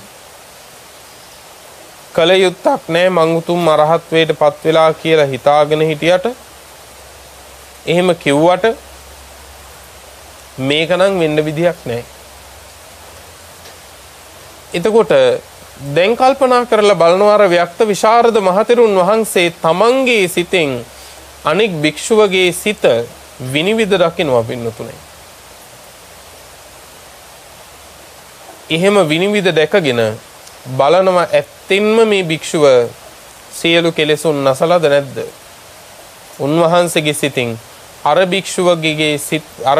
කල යුත්තක් නැහැ. මං උතුම් අරහත්වයටපත් වෙලා කියලා හිතාගෙන හිටියට එහෙම කිව්වට මේක නම් වෙන්න විදිහක් නැහැ. එතකොට දැන් කල්පනා කරලා බලනවා අර ව්‍යක්ත විශාරද මහතෙරුන් වහන්සේ තමන්ගේ සිතෙන් අනෙක් භික්ෂුවගේ සිත විනිවිද දකිනවා පින්නතුනේ. එහෙම විනිවිද දැකගෙන බලනවා ඇත්තින්ම මේ භික්ෂුව සියලු කෙලෙසුන් නැසලාද නැද්ද? උන්වහන්සේගේ සිතින් අර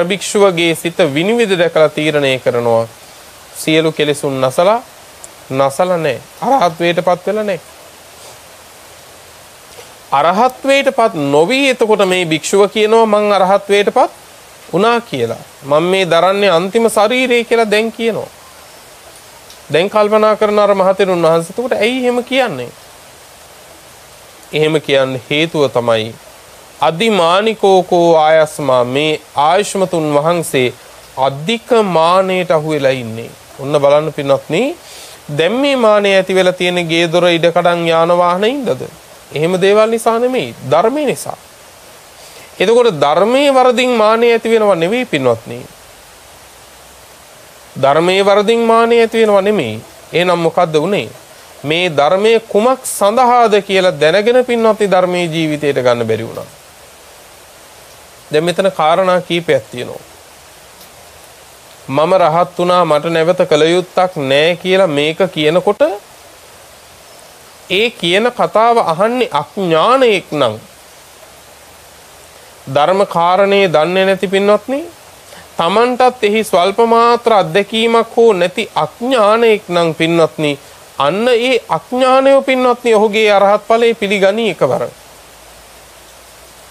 භික්ෂුවගේ සිත විනිවිද දැකලා තීරණය කරනවා සියලු කෙලෙසුන් නැසලා නැහැ. අරහත්වයටපත් වෙලා නැහැ. අරහත්වයටපත් නොවි එතකොට මේ භික්ෂුව කියනවා මං අරහත්වයටපත් වුණා කියලා. මම මේ දරන්නේ අන්තිම ශරීරය කියලා දැන් කියනවා. දැන් කල්පනා කරන අර මහතෙරුන් වහන්සේ එතකොට ඇයි එහෙම කියන්නේ? එහෙම කියන්න හේතුව තමයි අදිමානිකෝකෝ ආයස්මා මේ ආයුෂ්මතුන් වහන්සේ අධික මානයට අහු වෙලා ඉන්නේ. ඔන්න බලන්න පින්වත්නි දැන් මේ මානය ඇති වෙලා තියෙන ගේ දොර ඉඩකඩම් යාන වාහන ඉඳද? එහෙම දේවල් නිසා නෙමෙයි ධර්මය නිසා. එතකොට ධර්මයේ වරදින් මානෙ ඇති වෙනව නෙවෙයි පින්වත්නි. ධර්මයේ වරදින් මානෙ ඇති වෙනව නෙමෙයි. එහෙනම් මොකද්ද උනේ? මේ ධර්මයේ කුමක් සඳහාද කියලා දැනගෙන පින්වත්නි ධර්මයේ ජීවිතයට ගන්න බැරි වුණා. දැන් මෙතන කාරණා කීපයක් තියෙනවා. මම රහත් වුණා මට නැවත කල යුත්තක් නැහැ කියලා මේක කියනකොට ඒ කියන කතාව අහන්නේ අඥානයෙක් නම් ධර්ම කාරණේ දන්නේ නැති පින්වත්නි තමන්ටත් එහි ස්වල්ප මාත්‍ර අත්දැකීමක් හෝ නැති අඥානයෙක් නම් පින්වත්නි අන්න ඒ අඥානය පින්වත්නි ඔහුගේ අරහත් ඵලයේ පිළිගනී එකවර.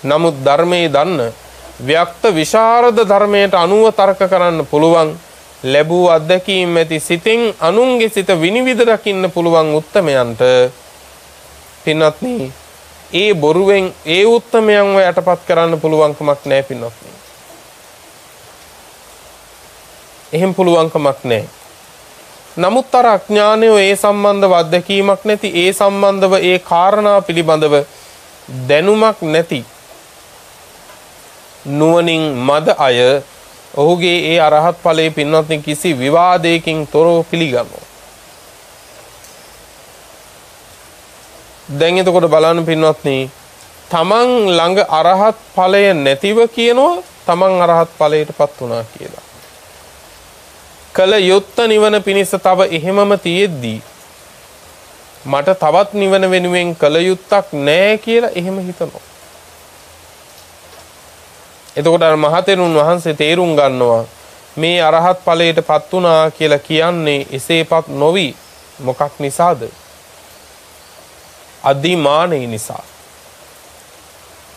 නමුත් ධර්මයේ දන්න ව්‍යක්ත විශාරද ධර්මයට අනුව තර්ක කරන්න පුළුවන් ලැබූ අත්දැකීම් ඇති සිතෙන් අනුන්ගේ සිත විනිවිද දකින්න පුළුවන් උත්තමයන්ට පින්වත්නි ඒ බොරුවෙන් ඒ උත්තමයන්ව යටපත් කරන්න පුළුවන්කමක් නැහැ පින්වත්නි. එහෙම පුළුවන්කමක් නැහැ. නමුත් අර අඥානය ඒ සම්බන්ධව අත්දැකීමක් නැති ඒ සම්බන්ධව ඒ කාරණා පිළිබඳව දැනුමක් නැති නුවණින් මද අය ඔහුගේ ඒ අරහත් ඵලයේ පින්වත්නි කිසි විවාදයකින් තොරව පිළිගන්නවා. දැන් එතකොට බලන්න පින්වත්නි තමන් ළඟ අරහත් ඵලය නැතිව කියනවා තමන් අරහත් ඵලයටපත් වුණා කියලා. කල යුත්ත නිවන පිණිස තව එහෙමම තියෙද්දී මට තවත් නිවන වෙනුවෙන් කල යුත්තක් නැහැ කියලා එහෙම හිතනවා. එතකොට අර මහතෙරුන් වහන්සේ තේරුම් ගන්නවා මේ අරහත් ඵලයටපත් වුණා කියලා කියන්නේ එසේපත් නොවි මොකක් නිසාද? අදිමානෙ නිසා.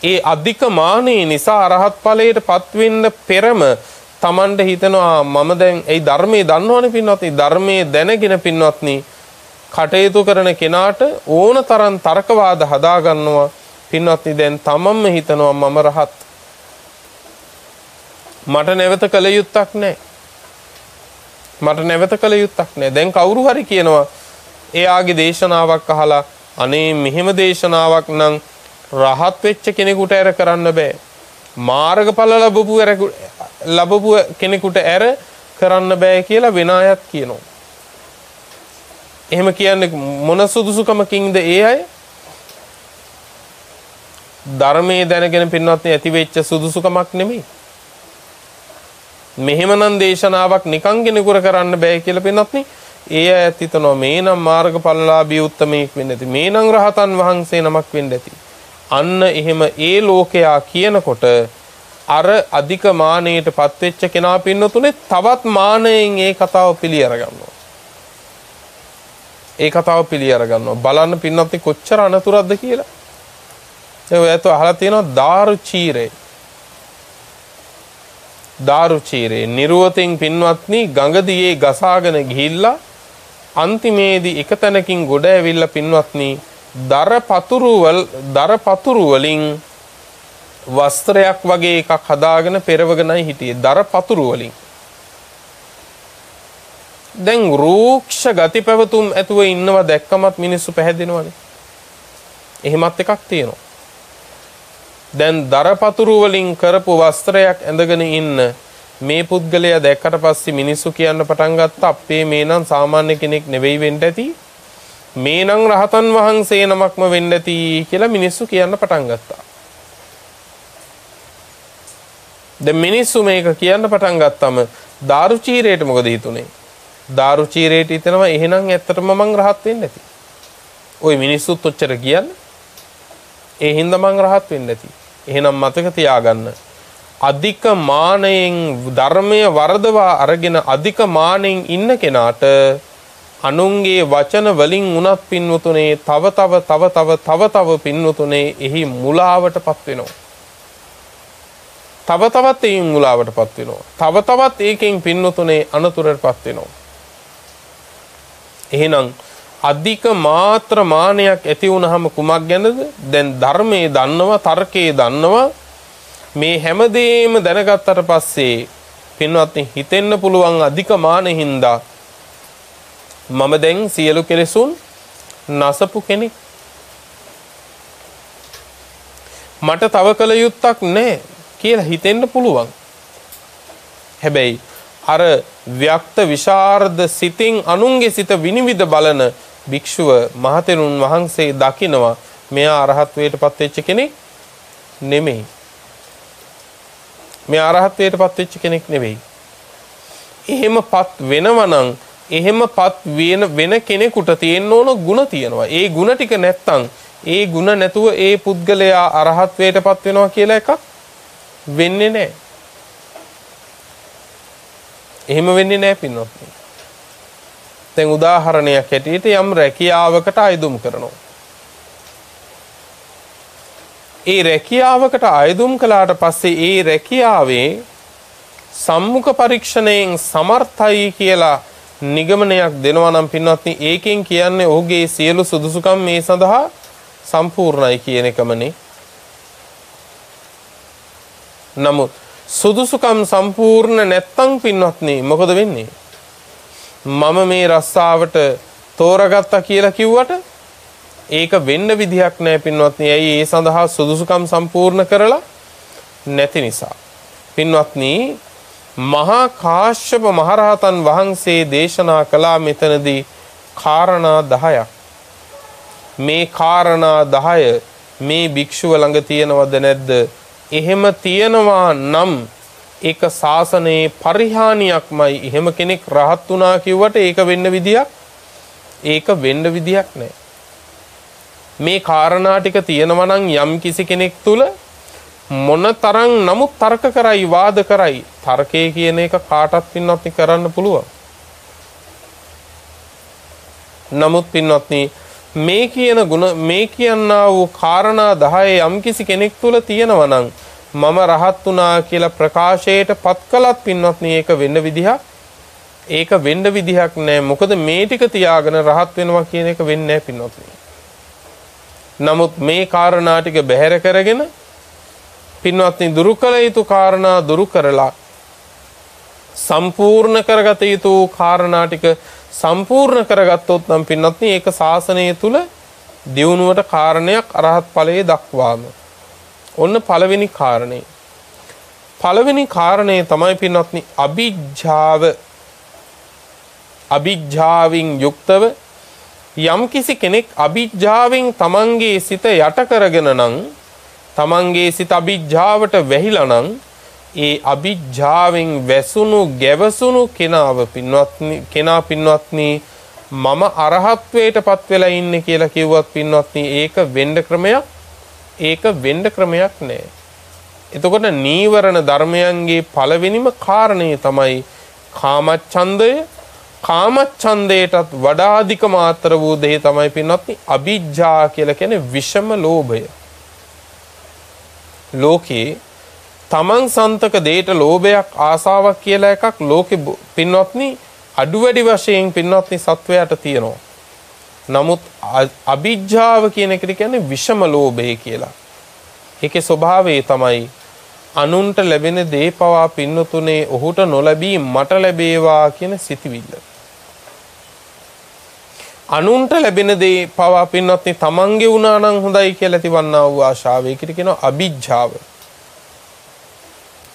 ඒ අධික මානෙ නිසා අරහත් ඵලයටපත් වෙන්න පෙරම තමන්ට හිතනවා මම දැන් ඒ ධර්මයේ දන්නවනේ පින්වත්නි ධර්මයේ දැනගෙන පින්වත්නි කටයුතු කරන කෙනාට ඕන තරම් තර්කවාද හදා ගන්නවා පින්වත්නි දැන් තමන්ම හිතනවා මම රහත් මට නැවත කල යුත්තක් නැහැ දැන් කවුරු හරි කියනවා එයාගේ දේශනාවක් අහලා අනේ මෙහෙම දේශනාවක් නම් රහත් වෙච්ච කෙනෙකුට ඇර කරන්න බෑ මාර්ගඵල ලැබපු කෙනෙකුට ඇර කරන්න බෑ කියලා වෙන අයත් කියනවා. එහෙම කියන්නේ මොන සුදුසුකමකින්ද ඒ අය? ධර්මයේ දැනගෙන පින්වත්නි ඇති වෙච්ච සුදුසුකමක් නෙමෙයි. මෙහෙමනම් දේශනාවක් නිකන් කෙනෙකුට කරන්න බෑ කියලා පින්වත්නි ඒ අයත් හිතනවා මේනම් මාර්ගඵලලාභී උත්තමයෙක් වෙන්න ඇති. මේනම් රහතන් වහන්සේ නමක් වෙන්න ඇති. අන්න එහෙම ඒ ලෝකයා කියනකොට අර අධික මානෙයට පත්වෙච්ච කෙනා පින්නතුනේ තවත් මානයෙන් ඒ කතාව පිළි අරගන්නවා. බලන්න පින්නත්නි කොච්චර අනතුරක්ද කියලා. ඔයත් අහලා තියෙනවා දාරුචීරේ නිර්වතින් පින්වත්නි ගඟදියේ ගසාගෙන ගිහිල්ලා අන්තිමේදී එක තැනකින් ගොඩ ඇවිල්ලා පින්වත්නි දර පතුරු වලින් වස්ත්‍රයක් වගේ එකක් හදාගෙන පෙරවගෙනයි හිටියේ දර පතුරු වලින්. දැන් රූක්ෂ ගති පැවතුම් ඇතුව ඉන්නවා දැක්කමත් මිනිස්සු පැහැදෙනවනේ. එහෙමත් එකක් තියෙනවා. දැන් දර පතුරු වලින් කරපු වස්ත්‍රයක් ඇඳගෙන ඉන්න මේ පුද්ගලයා දැක්කට පස්සේ මිනිස්සු කියන්න පටන් ගත්තා අපේ මේනම් සාමාන්‍ය කෙනෙක් නෙවෙයි වෙන්න ඇති. මේනම් රහතන් වහන්සේ නමක්ම වෙන්න ඇති කියලා මිනිස්සු කියන්න පටන් ගත්තා. දැන් මිනිස්සු මේක කියන්න පටන් ගත්තම දාරුචීරේට මොකද හිතුනේ? දාරුචීරේට හිතනවා එහෙනම් ඇත්තටම මං රහත් වෙන්න ඇති. ওই මිනිස්සුත් ඔච්චර කියන්නේ ඒ හින්දා මං රහත් වෙන්න ඇති. එහෙනම් මතක තියාගන්න අධික මානයෙන් ධර්මය වර්ධවා අරගෙන අධික මානෙන් ඉන්න කෙනාට අනුන්ගේ වචන වලින් උනත් පින්වතුනේ තව පින්වතුනේ එහි මුලාවටපත් වෙනවා. තවත් ඒකින් මුලාවටපත් වෙනවා. තවත් ඒකෙන් පින්වතුනේ අනතුරටපත් වෙනවා. එහෙනම් අධික මාත්‍ර මානයක් ඇති වුනහම කුමක් ගැනද? දැන් ධර්මයේ දන්නවා, තර්කයේ දන්නවා. මේ හැමදේම දැනගත්තට පස්සේ පින්වත්නි හිතෙන්න පුළුවන් අධික මානෙහින්දා මම දැන් සියලු කෙලෙසුන් නසපු කෙනෙක්. මට තව කල යුත්තක් නැහැ කියලා හිතෙන්න පුළුවන්. හැබැයි අර ව්‍යක්ත විශාරද සිතින් අනුන්ගේ සිත විනිවිද බලන භික්ෂුව මහතෙරුන් වහන්සේ දකිනවා මෙයා අරහත්වයටපත් වෙච්ච කෙනෙක් නෙමෙයි. මෙයා අරහත්වයටපත් වෙච්ච කෙනෙක් නෙවෙයි. එහෙමපත් වෙනවනම් එහෙමපත් වෙන කෙනෙකුට තියෙන්න ඕන ಗುಣ තියෙනවා. ඒ ಗುಣ ටික නැත්තම් ඒ ಗುಣ නැතුව ඒ පුද්ගලයා අරහත්වයටපත් වෙනවා කියලා එකක් වෙන්නේ නැහැ. එහෙම වෙන්නේ නැහැ පින්වත්නි. දැන් උදාහරණයක් හැටියට යම් රැකියාවකට අයදුම් කරනවා. ඒ රැකියාවකට අයදුම් කළාට පස්සේ ඒ රැකියාවේ සම්මුඛ පරීක්ෂණයෙන් සමර්ථයි කියලා නිගමනයක් දෙනවා නම් පින්වත්නි ඒකෙන් කියන්නේ ඔහුගේ සියලු සුදුසුකම් මේ සඳහා සම්පූර්ණයි කියන එකමනේ. නමුත් සුදුසුකම් සම්පූර්ණ නැත්තම් පින්වත්නි මොකද වෙන්නේ? මම මේ රස්සාවට තෝරගත්තා කියලා කිව්වට ඒක වෙන්න විදිහක් නැහැ පින්වත්නි. ඇයි? ඒ සඳහා සුදුසුකම් සම්පූර්ණ කරලා නැති නිසා. පින්වත්නි මහා කාශ්‍යප මහරහතන් වහන්සේ දේශනා කළා මෙතනදී කාරණා 10ක්. මේ කාරණා 10 මේ භික්ෂුව ළඟ තියෙනවද නැද්ද? එහෙම තියෙනවා නම් ඒක ශාසනයේ පරිහානියක්මයි. එහෙම කෙනෙක් රහත් වුණා කිව්වට ඒක වෙන්න විදියක් නැහැ. මේ කාරණා ටික තියෙනවා නම් යම් කිසි කෙනෙක් තුල මොනතරම් නමුත් තර්ක කරයි වාද කරයි තර්කයේ කියන එක කාටත් පින්වත්නි කරන්න පුළුවන්. නමුත් පින්වත්නි මේ කියන ගුණ මේ කියනා වූ කාරණා 10 යම් කිසි කෙනෙක් තුල තියෙනවා නම් මම රහත් වුණා කියලා ප්‍රකාශයට පත් කළත් පින්වත්නි ඒක වෙන්න විදිහක් නෑ. මොකද මේ ටික තියාගෙන රහත් වෙනවා කියන එක වෙන්නේ නෑ පින්වත්නි. නමුත් මේ කාරණා ටික බැහැර කරගෙන පින්වත්නි දුරු කළ යුතු කාරණා දුරු කරලා සම්පූර්ණ කරගත යුතු කාරණා ටික සම්පූර්ණ කරගත්තොත් නම් පින්වත්නි ඒක ශාසනය තුල දියුණුවට කාරණයක් අරහත් ඵලයේ දක්වාම. ඔන්න පළවෙනි කාරණේ. පළවෙනි කාරණේ තමයි පින්වත්නි අභිජ්ජාවෙන් යුක්තව යම් කිසි කෙනෙක් අභිජ්ජාවෙන් තමන්ගේ සිත යට කරගෙන නම් තමන්ගේ සිත අභිජ්ජාවට වැහිලා නම් ඒ අභිජ්ජාවෙන් වැසුණු ගැවසුණු කෙනා පින්වත්නි මම අරහත්වයටපත් වෙලා ඉන්නේ කියලා කිව්වත් පින්වත්නි ඒක වෙන්න ක්‍රමයක් නෑ. එතකොට නීවරණ ධර්මයන්ගේ පළවෙනිම කාරණේ තමයි කාමච්ඡන්දය. කාමච්ඡන්දයටත් වඩා අධික මාත්‍ර වූ දෙය තමයි පින්වත්නි අභිජ්ජා කියලා කියන්නේ විෂම ලෝභය. ලෝකේ තමන් සන්තක දෙයට ලෝභයක් ආසාවක් කියලා එකක් ලෝකේ පින්වත්නි අඩු වැඩි වශයෙන් පින්වත්නි සත්වයාට තියෙනවා. නමුත් අභිජ්ජාව කියන එකට කියන්නේ විෂම ලෝභය කියලා. ඒකේ ස්වභාවය තමයි අනුන්ට ලැබෙන දේ පවා පින්නතුනේ ඔහුට නොලැබී මට ලැබේවා කියන සිතිවිල්ල. අනුන්ට ලැබෙන දේ පවා පින්නත්නි තමන්ගේ වුණා නම් හොඳයි කියලා තිවන්නා වූ ආශාව. ඒකට කියනවා අභිජ්ජාව.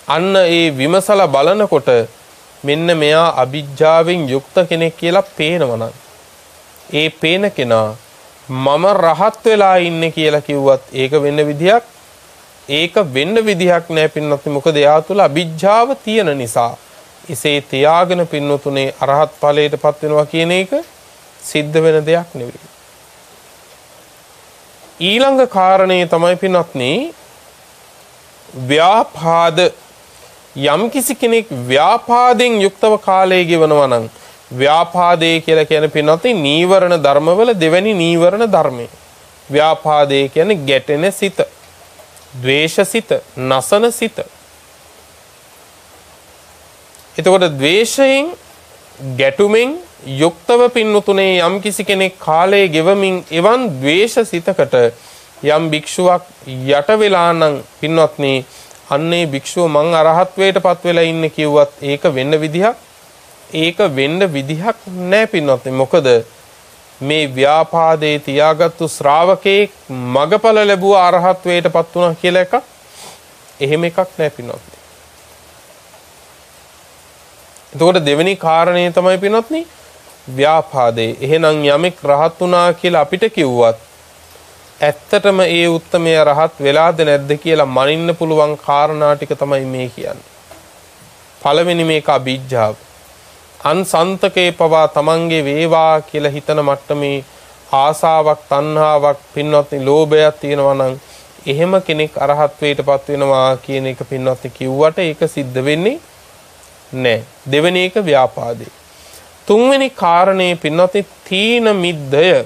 අන්න ඒ විමසලා බලනකොට මෙන්න මෙයා අභිජ්ජාවෙන් යුක්ත කෙනෙක් කියලා පේනවනම් ඒ පේන කෙනා මම රහත් වෙලා ඉන්නේ කියලා කිව්වත් ඒක වෙන්න විදිහක් නෑ පින්නත්නි. මොකද එයා තුල අභිජ්ජාව තියෙන නිසා. එසේ තියාගෙන පින්නතුනේ අරහත් ඵලයටපත් වෙනවා කියන එක සිද්ධ වෙන දෙයක් නෙවෙයි. ඊළඟ කාරණේ තමයි පින්නත්නි ව්‍යාපාද. යම් කිසි කෙනෙක් ව්‍යාපාදයෙන් යුක්තව කාලය ගෙවනවා නම් ව්‍යාපාදේ කියලා කියන පින්නත්නි නීවරණ ධර්මවල දෙවැනි නීවරණ ධර්මය. ව්‍යාපාදේ කියන්නේ ගැටෙන සිත, ද්වේෂ සිත, නසන සිත. එතකොට ද්වේෂයෙන් ගැටුමෙන් යුක්තව පින්නතුනේ යම් කිසි කෙනෙක් කාලය ගෙවමින් එවන් ද්වේෂ සිතකට යම් භික්ෂුවක් යට වෙලා නම් පින්වත්නි අන්නේ භික්ෂුව මං අරහත්වයටපත් වෙලා ඉන්නේ කිව්වත් ඒක වෙන්න විදිහක් නෑ පින්වත්නි. මොකද මේ ව්‍යාපාදේ තියාගත්තු ශ්‍රාවකේ මගඵල ලැබුව අරහත්වයට පත් වුණා කියලා එකක් එහෙම එකක් නැහැ පින්වත්නි. එතකොට දෙවෙනි කාරණේ තමයි පින්වත්නි ව්‍යාපාදේ. එහෙනම් යමෙක් රහත් වුණා කියලා අපිට කිව්වත් ඇත්තටම ඒ උත්තමය රහත් වෙලාද නැද්ද කියලා මනින්න පුළුවන් කාරණා ටික තමයි මේ කියන්නේ. පළවෙනි මේක අභිජ්ජාව. අන්සන්තකේ පවා තමන්ගේ වේවා කියලා හිතන මට්ටමේ ආසාවක් තණ්හාවක් පින්වත්නි ලෝභයක් තියෙනවා නම් එහෙම කෙනෙක් අරහත්වයටපත් වෙනවා කියන එක පින්වත්නි කිව්වට ඒක සිද්ධ වෙන්නේ නැහැ. දෙවෙනි එක ව්‍යාපාදේ. තුන්වෙනි කාරණේ පින්වත්නි තීන මිද්දය.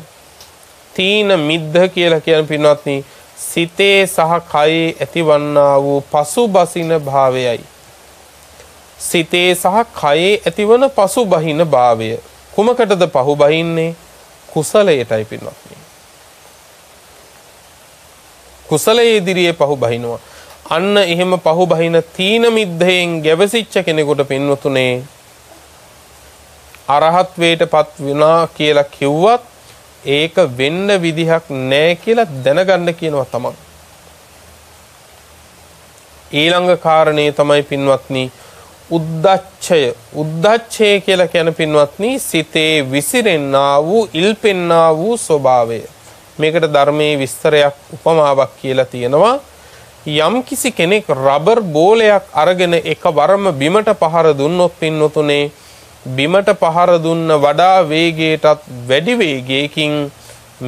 තීන මිද්ද කියලා කියන පින්වත්නි සිතේ සහ කයේ ඇතිවන්නා වූ පසුබසින භාවයයි. සිතේ සහ කයේ ඇතිවන පසුබහින භාවය. කුමකටද පහුබහින්නේ? කුසලයටයි පින්වත්නි. කුසලයේ ඉදිරියේ පහුබහිනවා. අන්න එහෙම පහුබහින තීන මිද්දයෙන් ගැවසිච්ච කෙනෙකුට පින්වතුනේ අරහත්වයටපත් වුණා කියලා කිව්වත් ඒක වෙන්න විදිහක් නැහැ කියලා දැනගන්න කියනවා තමයි. ඊළඟ කාරණේ තමයි පින්වත්නි උද්දච්චය. උද්දච්චය කියලා කියන පින්වත්නි සිතේ විසිරෙන්නා වූ ඉල්පෙන්නා වූ ස්වභාවය. මේකට ධර්මයේ විස්තරයක් උපමාවක් කියලා තියෙනවා. යම් කිසි කෙනෙක් රබර් බෝලයක් අරගෙන එකවරම බිමට පහර දුන්නොත් පින්වතුනේ බිමට පහර දුන්න වඩා වේගයටත් වැඩි වේගයකින්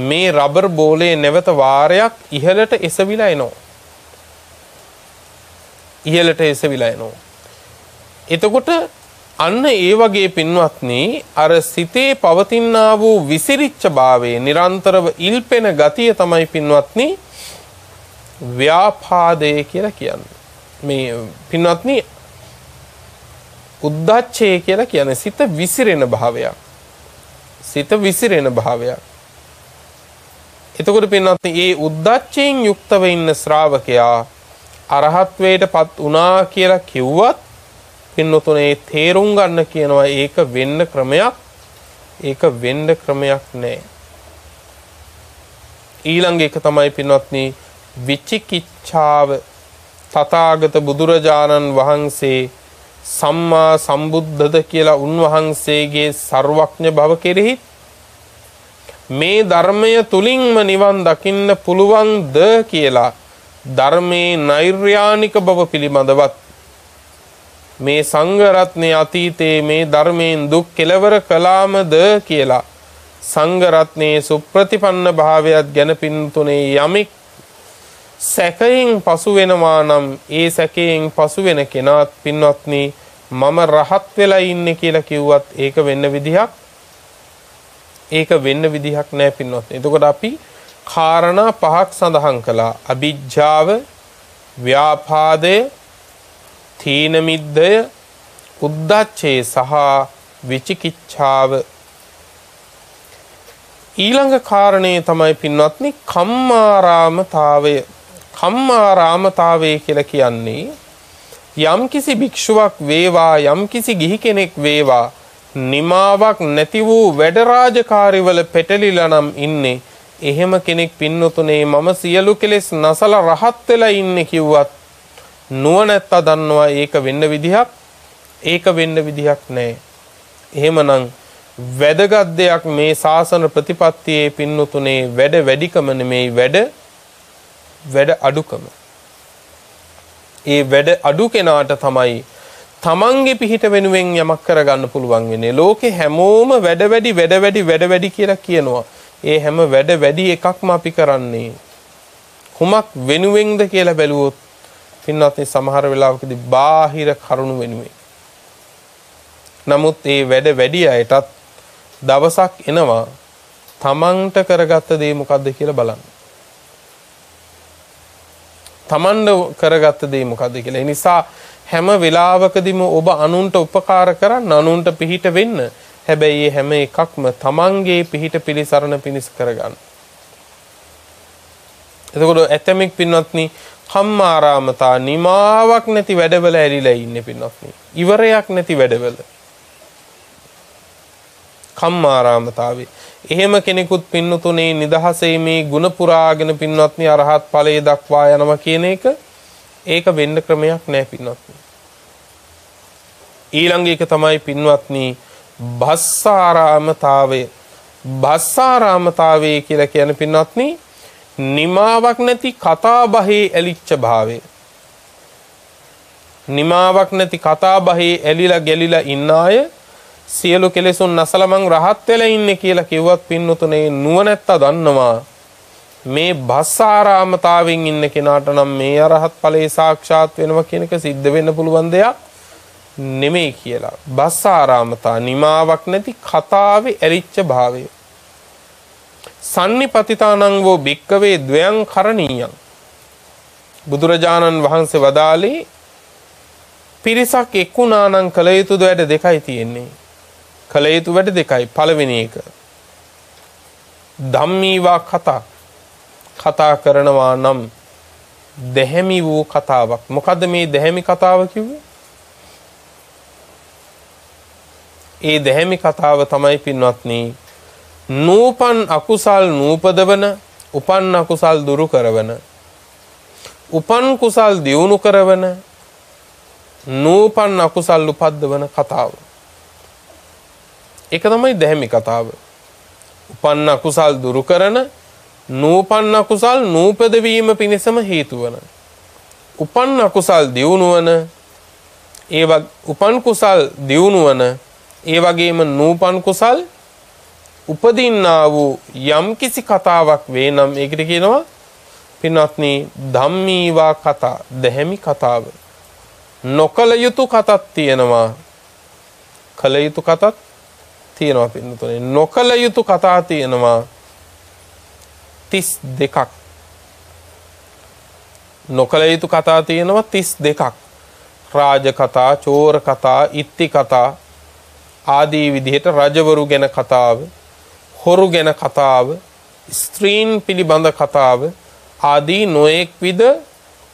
මේ රබර් බෝලේ නැවත වාරයක් ඉහළට එසවිලා එනවා. ඉහළට එසවිලා එනවා. එතකොට අන්න ඒ වගේ පින්වත්නි අර සිතේ පවතිනා වූ විසිරිච්ච භාවයේ නිරන්තරව ඉල්පෙන ගතිය තමයි පින්වත්නි ව්‍යාපාදය කියලා කියන්නේ. මේ පින්වත්නි උද්දච්චය කියලා කියන්නේ සිත විසිරෙන භාවයක්. සිත විසිරෙන භාවයක්. එතකොට පින්වත්නි මේ උද්දච්චයෙන් යුක්තව ඉන්න ශ්‍රාවකයා අරහත්වයටපත් වුණා කියලා කිව්වත් පින්වතුනේ තේරුම් ගන්න කියනවා ඒක වෙන්න ක්‍රමයක් නෑ. ඊළඟ එක තමයි පින්වත්නි විචිකිච්ඡාව. තථාගත බුදුරජාණන් වහන්සේ සම්මා සම්බුද්ධද කියලා උන්වහන්සේගේ සර්වඥ බව කෙරෙහි මේ ධර්මය තුලින්ම නිවන් දකින්න පුළුවන්ද කියලා ධර්මයේ නෛර්යානික බව පිළිබඳවත් මේ සංඝ රත්නයේ අතීතයේ මේ ධර්මයෙන් දුක් කෙලවර කළාමද කියලා සංඝ රත්නයේ සුප්‍රතිපන්න භාවයත් ගැන පින්තුනේ යමෙක් සැකයෙන් පසු වෙනවා නම් ඒ සැකයෙන් පසු වෙන කෙනාත් පින්වත්නි මම රහත් වෙලා ඉන්නේ කියලා කිව්වත් ඒක වෙන්න විදිහක් නෑ පින්වත්නි. එතකොට අපි කාරණා පහක් සඳහන් කළා. අභිජ්ජාව, ව්‍යාපාදය, තීන මිද්දය, උද්දච්චය සහ විචිකිච්ඡාව. ඊළඟ කාරණේ තමයි පින්වත්නි කම්මාරාමතාවය. කම්මාරාමතාවය කියලා කියන්නේ යම්කිසි භික්ෂුවක් වේවා යම්කිසි ගිහි කෙනෙක් වේවා නිමාවක් නැති වූ වැඩ රාජකාරිවල පෙටලිලා නම් ඉන්නේ. එහෙම කෙනෙක් පින්නතුනේ මම සියලු කෙලෙස් නැසලා රහත් වෙලා ඉන්නේ කිව්වත් නුවණැත්තා දන්නවා ඒක වෙන්න විදිහක් නැහැ. එහෙමනම් වැදගත් දෙයක් මේ ශාසන ප්‍රතිපත්තියේ පින්නතුනේ වැඩ වැඩිකම නෙමෙයි වැඩ අඩුකම. ඒ වැඩ අඩු කෙනාට තමයි තමන්ගේ පිහිට වෙනුවෙන් යමක් කරගන්න පුළුවන් වෙන්නේ. ලෝකේ හැමෝම වැඩ වැඩි කියලා කියනවා. ඒ හැම වැඩ වැඩි එකක්ම අපි කරන්නේ කුමක් වෙනුවෙන්ද කියලා බැලුවොත් පින්වත්නි සමහර වෙලාවකදී බාහිර කරුණු වෙනුවෙන්. නමුත් ඒ වැඩ වැඩි අයටත් දවසක් එනවා තමන්ට කරගත්ත දේ මොකද්ද කියලා බලන්න. තමන්ට කරගත්ත දේ මොකද්ද කියලා. ඒ නිසා හැම වෙලාවකදීම ඔබ අනුන්ට උපකාර කරන්න, අනුන්ට පිහිට වෙන්න. හැබැයි මේ හැම එකක්ම තමන්ගේ පිහිට පිළිසරණ පිණිස කරගන්න. එතකොට ඇතමෙක් පින්වත්නි කම්මාරාමතා නිමාවක් නැති වැඩවල ඇලිලා ඉන්නේ පින්වත්නි. ඉවරයක් නැති වැඩවල. කම්මාරාමතාවේ. එහෙම කෙනෙකුත් පින්නතුනේ නිදහසේ මේ ගුණ පුරාගෙන පින්වත්නි අරහත් ඵලයේ දක්වා යනවා කියන එක ඒක වෙන්න ක්‍රමයක් නෑ පින්වත්නි. ඊළඟ එක තමයි පින්වත්නි භස්සාරාමතාවය. භස්සාරාමතාවය කියලා කියන පින්වත්නි නිමාවක් නැති කතා බහේ ඇලිච්ච භාවය. නිමාවක් නැති කතා බහේ ඇලිලා ගැලිලා ඉන්න අය සියලු කෙලෙසුන් නැසලමන් රහත් වෙලා ඉන්නේ කියලා කිව්වත් පින්නතුනේ නුවණැත්තා දන්නවා මේ භස්සාරාමතාවෙන් ඉන්න කෙනාට නම් මේ අරහත් ඵලයේ සාක්ෂාත් වෙනවා කියන එක සිද්ධ වෙන්න පුළුවන් දෙයක් නෙමෙයි කියලා. භස්සාරාමතා නිමාවක් නැති කතාවේ ඇලිච්ච භාවය. සන්නිපතිතානං වෝ භික්කවේ ද්වයං කරණීයං. බුදුරජාණන් වහන්සේ වදාළේ පිරිසක් එක්ුණානම් කළ යුතු වැඩ දෙකයි තියෙන්නේ. කළ යුතු වැඩ දෙකයි. පළවෙනි එක ධම්මීවා කතා කරනවා නම් දැහැමි වූ කතාවක්. මොකද්ද මේ දැහැමි කතාව කිව්වේ? ඒ දැහැමි කතාව තමයි පින්වත්නි නූපන් අකුසල් නූපදවන, උපන් අකුසල් දුරු කරවන, උපන් කුසල් දියුණු කරවන, නූපන් අකුසල් උපද්දවන කතාව. ඒක තමයි දැහැමි කතාව. උපන් අකුසල් දුරු කරන, නූපන් අකුසල් නූපද වීම පිණිසම හේතු වන, උපන් අකුසල් දියුණු වන, උපන් කුසල් දියුණු වන, ඒ වගේම නූපන් කුසල් උපදින්නා වූ යම් කිසි කතාවක් වේ නම් ඒකට කියනවා පින්වත්නි ධම්මීවා කතා, දැහැමි කතාව. නොකල යුතු කතක් තියෙනවා, කල යුතු කතක් තියෙනවා පින්නතුනේ. නොකල යුතු කතා තියෙනවා 32ක්. නොකල යුතු කතා තියෙනවා 32ක්. රාජ කතා, චෝර කතා, ඉත්ති කතා ආදී විදිහට රජවරු ගැන කතාව, හොරු ගැන කතාව, ස්ත්‍රීන් පිළිබඳ කතාව ආදී නොඑක් විද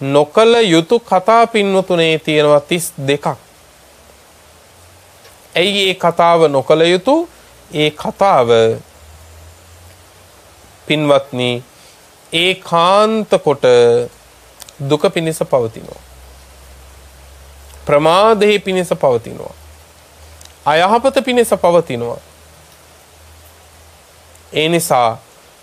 නොකල යුතු කතා පින්නතුනේ තියෙනවා 32ක්. ඇයි ඒ කතාව නොකල යුතු? ඒ කතාව පින්වත්නි ඒකාන්ත කොට දුක පිණිස පවතිනවා, ප්‍රමාදයේ පිණිස පවතිනවා, අයහපත පිණිස පවතිනවා. ඒ නිසා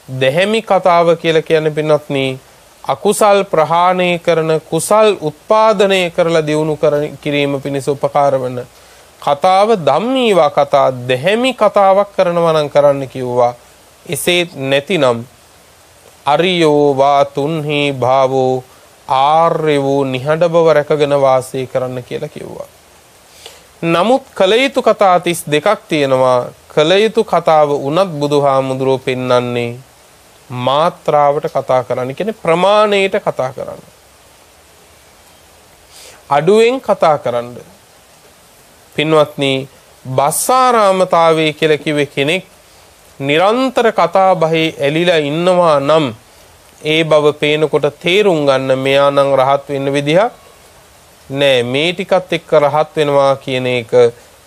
දැහැමි කතාව කියලා කියන්නේ පින්වත්නි අකුසල් ප්‍රහාණය කරන, කුසල් උත්පාදනය කරලා දියුණු කිරීම පිණිස උපකාර වන කතාව ධම්මීවා කතා, දැහැමි කතාවක් කරනවා නම් කරන්න කිව්වා. එසේත් නැතිනම් අරියෝ වා තුන්හි භාවෝ, ආර්ය වූ නිහඬ බව රැකගෙන වාසය කරන්න කියලා කිව්වා. නමුත් කල යුතු කතා 32ක් තියෙනවා. කල යුතු කතාව උනත් බුදුහාමුදුරුවෝ පෙන්වන්නේ මාත්‍රාවට කතා කරන්න, කියන්නේ ප්‍රමාණයට කතා කරන්න, අඩුවෙන් කතා කරන්න. පින්වත්නි බස්සාරාමතාවේ කියලා කිව්වේ කෙනෙක් නිරන්තර කතා බහේ ඇලිලා ඉන්නවා නම් ඒ බව පේනකොට තේරුම් ගන්න මෙයා නම් රහත් වෙන්න විදිහක් නෑ. මේ ටිකත් එක්ක රහත් වෙනවා කියන එක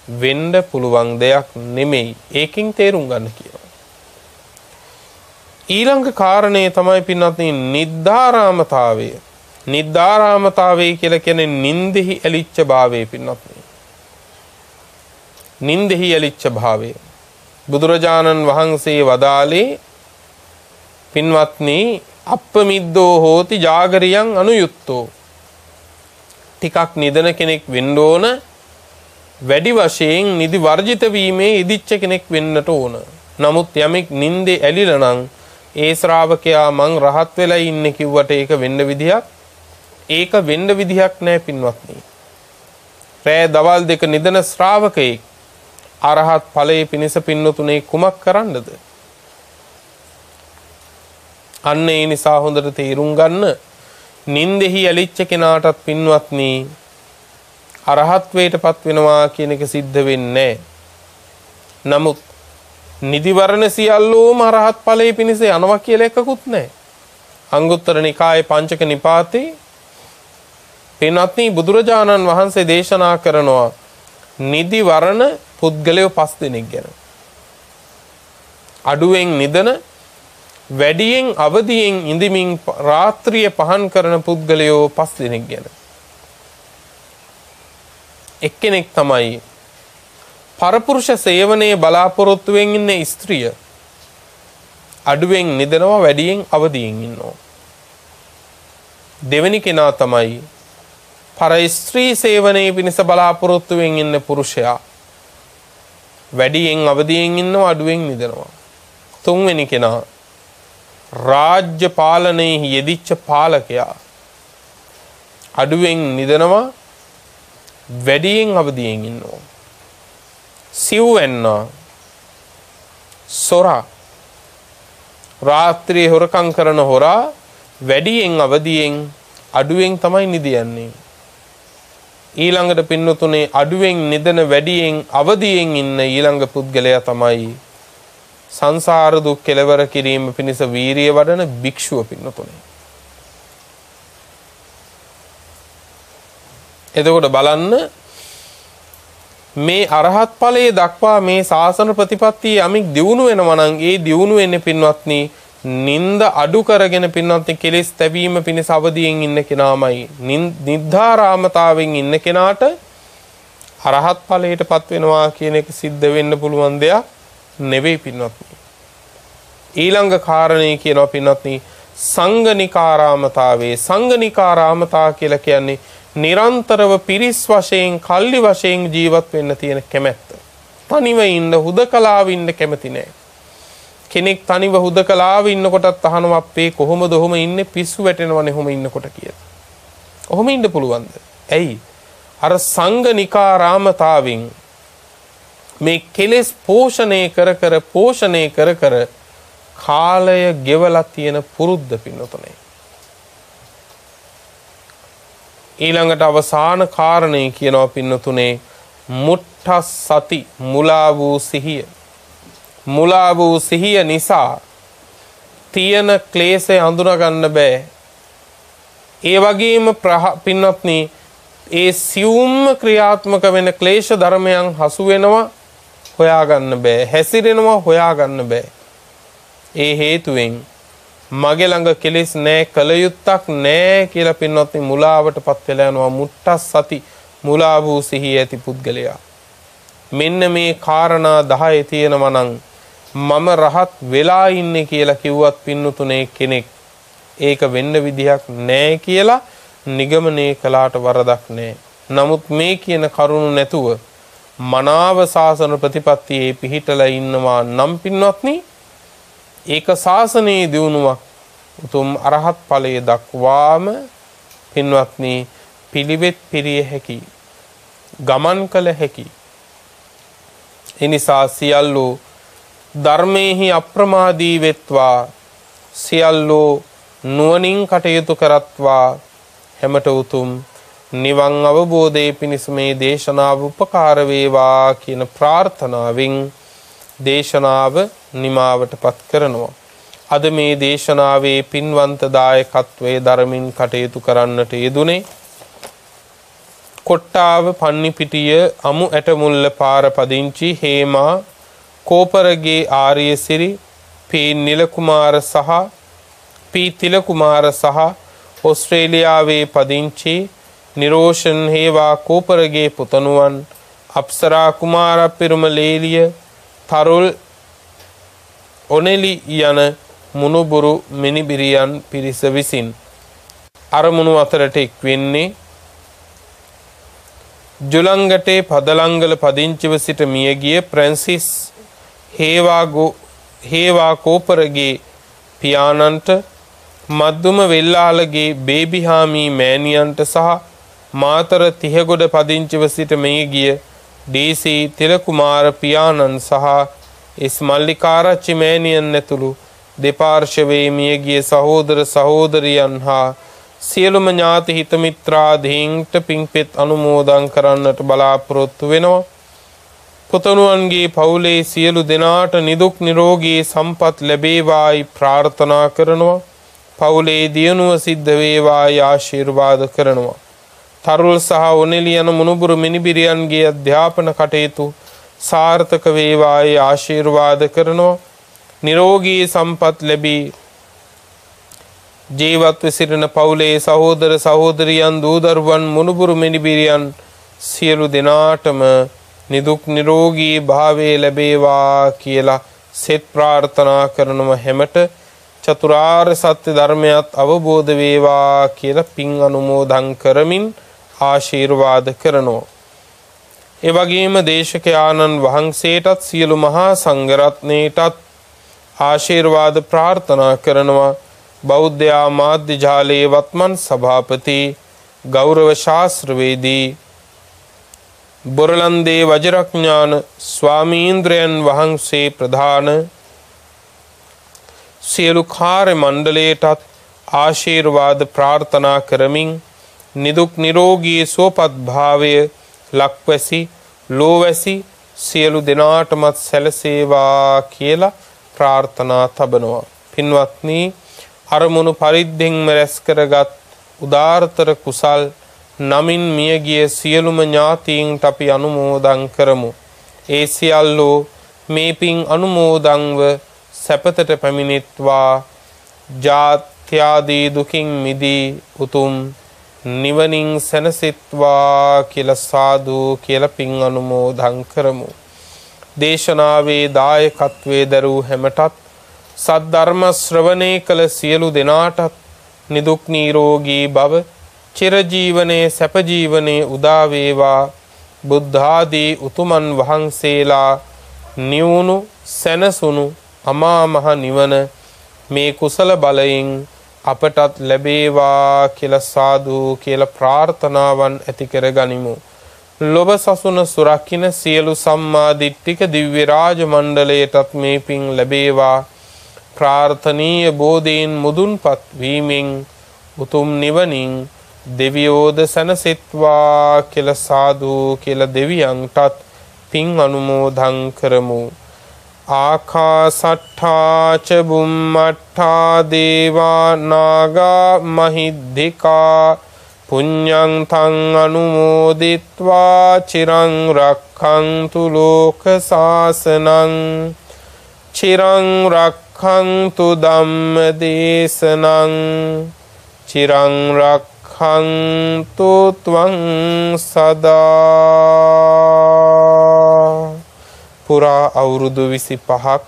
වෙන්න පුළුවන් දෙයක් නෙමෙයි. ඒකෙන් තේරුම් ගන්න කියනවා. ඊළඟ කාරණය තමයි පින්වත්නි නිද්දාරාමතාවය. නිද්දාරාමතාවය කියලා කියන්නේ නින්දෙහි ඇලිච්ච භාවය පින්වත්නි. නින්දෙහි ඇලිච්ච භාවය. බුදුරජාණන් වහන්සේ වදාළේ පින්වත්නි අප්පමිද්දෝ හෝති ජාගරියං අනුයුක්තෝ. ටිකක් නිදන කෙනෙක් වෙන්න ඕන, වැඩි වශයෙන් නිදි වර්ජිත වීමේ ඉදිච්ච කෙනෙක් වෙන්නට ඕන. නමුත් යමෙක් නින්දේ ඇලිලා නම් ඒ ශ්‍රාවකයා මං රහත් වෙලා ඉන්නේ කිව්වට ඒක වෙන්න විදිහක් නෑ පින්වත්නි. රෑ දවල් දෙක නිදන ශ්‍රාවකයෙක් අරහත් ඵලයේ පිණිස පින්නතුනේ කුමක් කරන්නද? අන්න ඒ නිසා හොඳට තේරුම් ගන්න නින්දෙහි ඇලිච්ච කෙනාටත් පින්වත්නි අරහත්වයටපත් වෙනවා කියන එක සිද්ධ වෙන්නේ නැහැ. නමුත් නිදිවරණ සියල්ලෝම අරහත් ඵලයේ පිණිස යනවා කියලා එකකුත් නැහැ. අංගුත්තර නිකායේ පංචක නිපාතේ පින්වත්නි බුදුරජාණන් වහන්සේ දේශනා කරනවා නිදිවරණ පුද්ගලයෝ 5 දෙනෙක් ගැන. අඩුවෙන් නිදන වැඩියෙන් අවදියෙන් ඉඳමින් රාත්‍රිය පහන් කරන පුද්ගලයෝ 5 දෙනෙක් ගැන. එක්කෙනෙක් තමයි පරපුරුෂ සේවනයේ බලාපොරොත්තුවෙන් ඉන්න ස්ත්‍රිය. අඩුවෙන් නිදනවා වැඩියෙන් අවදියෙන් ඉන්නවා. දෙවෙනි කෙනා තමයි පර ස්ත්‍රී සේවනයේ පිණිස බලාපොරොත්තුවෙන් ඉන්න පුරුෂයා. වැඩියෙන් අවදියෙන් ඉන්නවා අඩුවෙන් නිදනවා. තුන්වෙනි කෙනා රාජ්‍ය පාලනයේ යෙදිච්ච පාලකයා. අඩුවෙන් නිදනවා වැඩියෙන් අවදියෙන් ඉන්නවා. සිව්වැන්නා සොරා රාත්‍රියේ හොරකම් කරන හොරා වැඩියෙන් අවදියෙන් අඩුවෙන් තමයි නිදියන්නේ. ඊළඟට පින්නතුනේ අඩුවෙන් නිදන වැඩියෙන් අවදියෙන් ඉන්න ඊළඟ පුද්ගලයා තමයි සංසාර දුක් කෙලවර කිරීම පිණිස වීරිය වඩන භික්ෂුව පින්නතුනේ. එතකොට බලන්න මේ අරහත් ඵලයේ දක්වා මේ ශාසන ප්‍රතිපත්තිය යමික් දියුණු වෙනවා නම් ඒ දියුණු වෙන්නේ පින්වත්නි නිନ୍ଦ අඩු කරගෙන පින්වත්නි කෙලෙස් තැබීම පිණිස අවදියෙන් ඉන්න කෙනාමයි. නිද්දාරාමතාවෙන් ඉන්න කෙනාට අරහත් ඵලයටපත් වෙනවා කියන එක සිද්ධ වෙන්න පුළුවන් දෙයක් නෙවෙයි පින්වත්නි. ඊළඟ කාරණේ කියනවා පින්වත්නි සංගනිකාරාමතාවේ. සංගනිකාරාමතා කියලා කියන්නේ නිරන්තරව පිරිස් වශයෙන් කල්ලි වශයෙන් ජීවත් වෙන්න තියෙන කැමැත්ත. තනිව ඉන්න හුදකලාව ඉන්න කැමති නෑ. කෙනෙක් තනිව හුදකලාව ඉන්නකොටත් අහනවා අපේ කොහොමද ඔහොම ඉන්නේ පිස්සු වැටෙනවනේ ඔහොම ඉන්නකොට කියලා. ඔහොම ඉන්න පුළුවන්ද? ඇයි? අර සංගනිකාරාමතාවෙන් මේ කෙලෙස් පෝෂණය කර කර කාලය ගෙවලා තියෙන පුරුද්ද පින්නතුනේ. ඊළඟට අවසාන කාරණේ කියනවා පින්නතුනේ මුට්ඨස් සති මුලා වූ සිහිය. මුලා වූ සිහිය නිසා තියෙන ක්ලේශය හඳුනා ගන්න බෑ. ඒ වගේම පින්නත්නි ඒ සියුම්ම ක්‍රියාත්මක වෙන ක්ලේශ ධර්මයන් හසු වෙනවා හොයාගන්න බෑ. හැසිරෙනවා හොයාගන්න බෑ. ඒ හේතුවෙන් මගේ ළඟ කෙලෙස් නෑ කල යුත්තක් නෑ කියලා පින්වත්නි මුලාවටපත් වෙලා යනවා. මුට්ටස් සති මුලා වූ සිහිය ඇති පුද්ගලයා. මෙන්න මේ කාරණා 10 තියෙනවා නම් මම රහත් වෙලා ඉන්නේ කියලා කිව්වත් පින්නතුනේ කෙනෙක් ඒක වෙන්න විදිහක් නෑ කියලා නිගමනය කළාට වරදක් නෑ. නමුත් මේ කියන කරුණු නැතුව මනාව ශාසන ප්‍රතිපත්තියේ පිහිටලා ඉන්නවා නම් පින්වත්නි ඒක ශාසනයේ දියුණුවක් උතුම් අරහත් ඵලයේ දක්වාම පින්වත්නි පිළිවෙත් පිරිය හැකි ගමන් කළ හැකි. එනිසා සියල්ලෝ ධර්මයේහි අප්‍රමාදී වෙත්වා සියල්ලෝ නුවණින් කටයුතු කරත්වා හැමත උතුම් නිවන් අවබෝධයේ පිණිස මේ දේශනාව උපකාර වේවා කියන ප්‍රාර්ථනාවෙන් දේශනාව නිමාවටපත් කරනවා. අද මේ දේශනාවේ පින්වන්ත දායකත්වයේ ධර්මින් කටයුතු කරන්නට යෙදුනේ කොට්ටාව පන්නිපිටිය අමු ඇටමුල්ල පාර පදිංචි හේමා කෝපරගේ ආර්යසිරි පී නිලකුමාර සහ පී තිලකුමාර සහ ඕස්ට්‍රේලියාවේ පදිංචි නිරෝෂන් හේවා කෝපරගේ පුතණුවන් අප්සරා කුමාර පෙරුමලේලිය තරුල් ඔනෙලි යන මුණුබුරු මිනිබිරියන් පිරිස විසින් අරමුණු අතරට එක් වෙන්නේ ජුලංගටේ පදලංගල පදිංචිව සිට මියගිය ප්‍රැන්සිස් හේවා කෝපරගේ පියාණන්ට මද්දුම වෙල්ලාලගේ බේබිහාමී මෑණියන්ට සහ මාතර තිහගොඩ පදිංචිව සිට මියගිය ඩීසී තිලකුමාර පියාණන් සහ එස් මල්ලිකාරච්චි මෑණියන් ඇතුළු දෙපාර්ශවයේ මියගිය සහෝදර සහෝදරියන් හා සියලුම ඥාති හිත මිත්‍රාදීන්ට පින්පෙත් අනුමෝදන් කරන්නට බලාපොරොත්තු වෙනවා. පුතණුවන්ගේ පවුලේ සියලු දෙනාට නිදුක් නිරෝගී සම්පත් ලැබේවායි ප්‍රාර්ථනා කරනවා. පවුලේ දියුණුව සිද්ධ වේවායි ආශිර්වාද කරනවා. තරුල් සහ ඔනෙලි යන මුණුබුරු මිනිබිරියන්ගේ අධ්‍යාපන කටයුතු සාර්ථක වේවායි ආශිර්වාද කරනවා. නිරෝගී සම්පත් ලැබී ජීවත්ව සිටින පවුලේ සහෝදර සහෝදරියන් දූ දරුවන් මුණුබුරු මිනිබිරියන් සියලු දෙනාටම නිදුක් නිරෝගී භාවය ලැබේවා කියලා සෙත් ප්‍රාර්ථනා කරනව හැමට චතුරාර්ය සත්‍ය ධර්මයත් අවබෝධ වේවා කියලා පින් අනුමෝදන් කරමින් ආශිර්වාද කරනවා. ඒ වගේම දේශකයාණන් වහන්සේටත් සියලු මහා සංඝරත්නයටත් ආශිර්වාද ප්‍රාර්ථනා කරනවා. බෞද්ධ මාධ්‍ය ජාලයේ වත්මන් සභාපති ගෞරව ශාස්ත්‍රවේදී බොරලන්දේ වජිරඥාන ස්වාමීන්ද්‍රයන් වහන්සේ ප්‍රධාන සියලු කාර්ය මණ්ඩලයටත් ආශිර්වාද ප්‍රාර්ථනා කරමින් නිදුක් නිරෝගී සුවපත් භාවය ලක්වැසි ලෝවැසි සියලු දෙනාටමත් සැලසේවා කියලා ප්‍රාර්ථනා තබනවා. පින්වත්නි, අරමුණු පරිද්දෙන්ම රැස් කරගත් උදාාරතර කුසල් නමින් මියගිය සියලුම ඥාතීන්ට අපි අනුමෝදන් කරමු. ඒ සියල්ලෝ මේ පින් අනුමෝදන්ව සැපතට පැමිණෙත්වා ජාත්‍යාදී දුකින් මිදී උතුම් නිවනින් සැනසෙත්වා කියලා සාදු කියලා පින් අනුමෝදන් කරමු. දේශනාවේ දායකත්වයේ දරූ හැමටත් සද්ධර්ම ශ්‍රවණය කළ සියලු දෙනාටත් නිදුක් නිරෝගී භව චිරජීවනයේ සැප ජීවනයේ උදා වේවා. බුද්ධ ආදී උතුමන් වහන්සේලා නිවුණු සැනසුණු අමා මහ නිවන මේ කුසල බලයෙන් අපටත් ලැබේවා කියලා සාදු කියලා ප්‍රාර්ථනාවන් ඇති කර ගනිමු. ලොබ සසුන සුරකින්න සියලු සම්මා දිට්ඨික දිව්‍ය රාජ මණ්ඩලයටත් මේ පින් ලැබේවා. ප්‍රාර්ථනීය බෝධීන් මුදුන්පත් වීමෙන් උතුම් නිවනින් දෙවියෝද සැනසෙත්වා කියලා සාදු කියලා දෙවියන්ටත් පින් අනුමෝදන් කරමු. ආකාසට්ඨා ච බුම්මට්ඨා දේවා නාග මහිද්దికා පුඤ්ඤං තං අනුමෝදිත්වා චිරං රක්ඛන්තු ලෝක සාසනං චිරං රක්ඛන්තු ධම්ම දේශනං චිරං රක්ඛන්තු ත්වං සදා. පුරා අවුරුදු 25ක්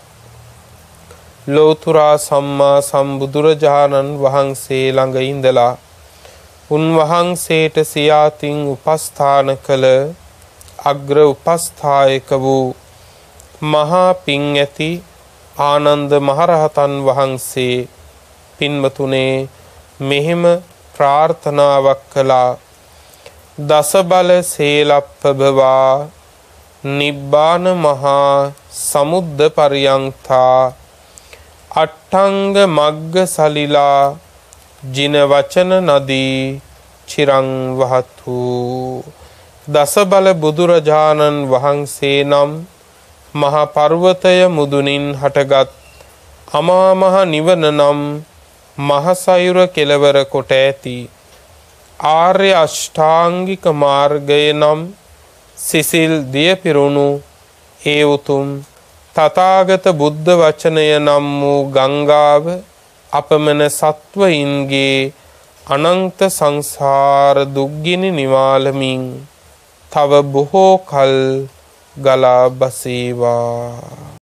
ලෝතුරා සම්මා සම්බුදුරජාණන් වහන්සේ ළඟ ඉඳලා උන්වහන්සේට සියාතින් උපස්ථාන කළ අග්‍ර උපස්ථායක වූ මහා පින් ඇති ආනන්ද මහරහතන් වහන්සේ පින්වතුනේ මෙහෙම ප්‍රාර්ථනාවක් කළා. දස බල සේලප්පභවා නිබ්බාන මහා සමුද්ද පරියංතා අට්ඨංග මග්ග සලිලා ජින වචන නදී චිරං වහතු. දස බල බුදුරජාණන් වහන්සේ නම් මහා පර්වතය මුදුනින් හටගත් අමා මහ නිවන නම් මහසයුර කෙලවර කොට ඇති ආර්ය අෂ්ටාංගික මාර්ගය නම් සිසිල් දිය පිරුණු ඒ උතුම් තථාගත බුද්ධ වචනය නම් වූ ගංගාව අපමණ සත්වයින්ගේ අනන්ත සංසාර දුක්ගිනි නිවාලමින් තව බොහෝ කල් ගලා බසීවා.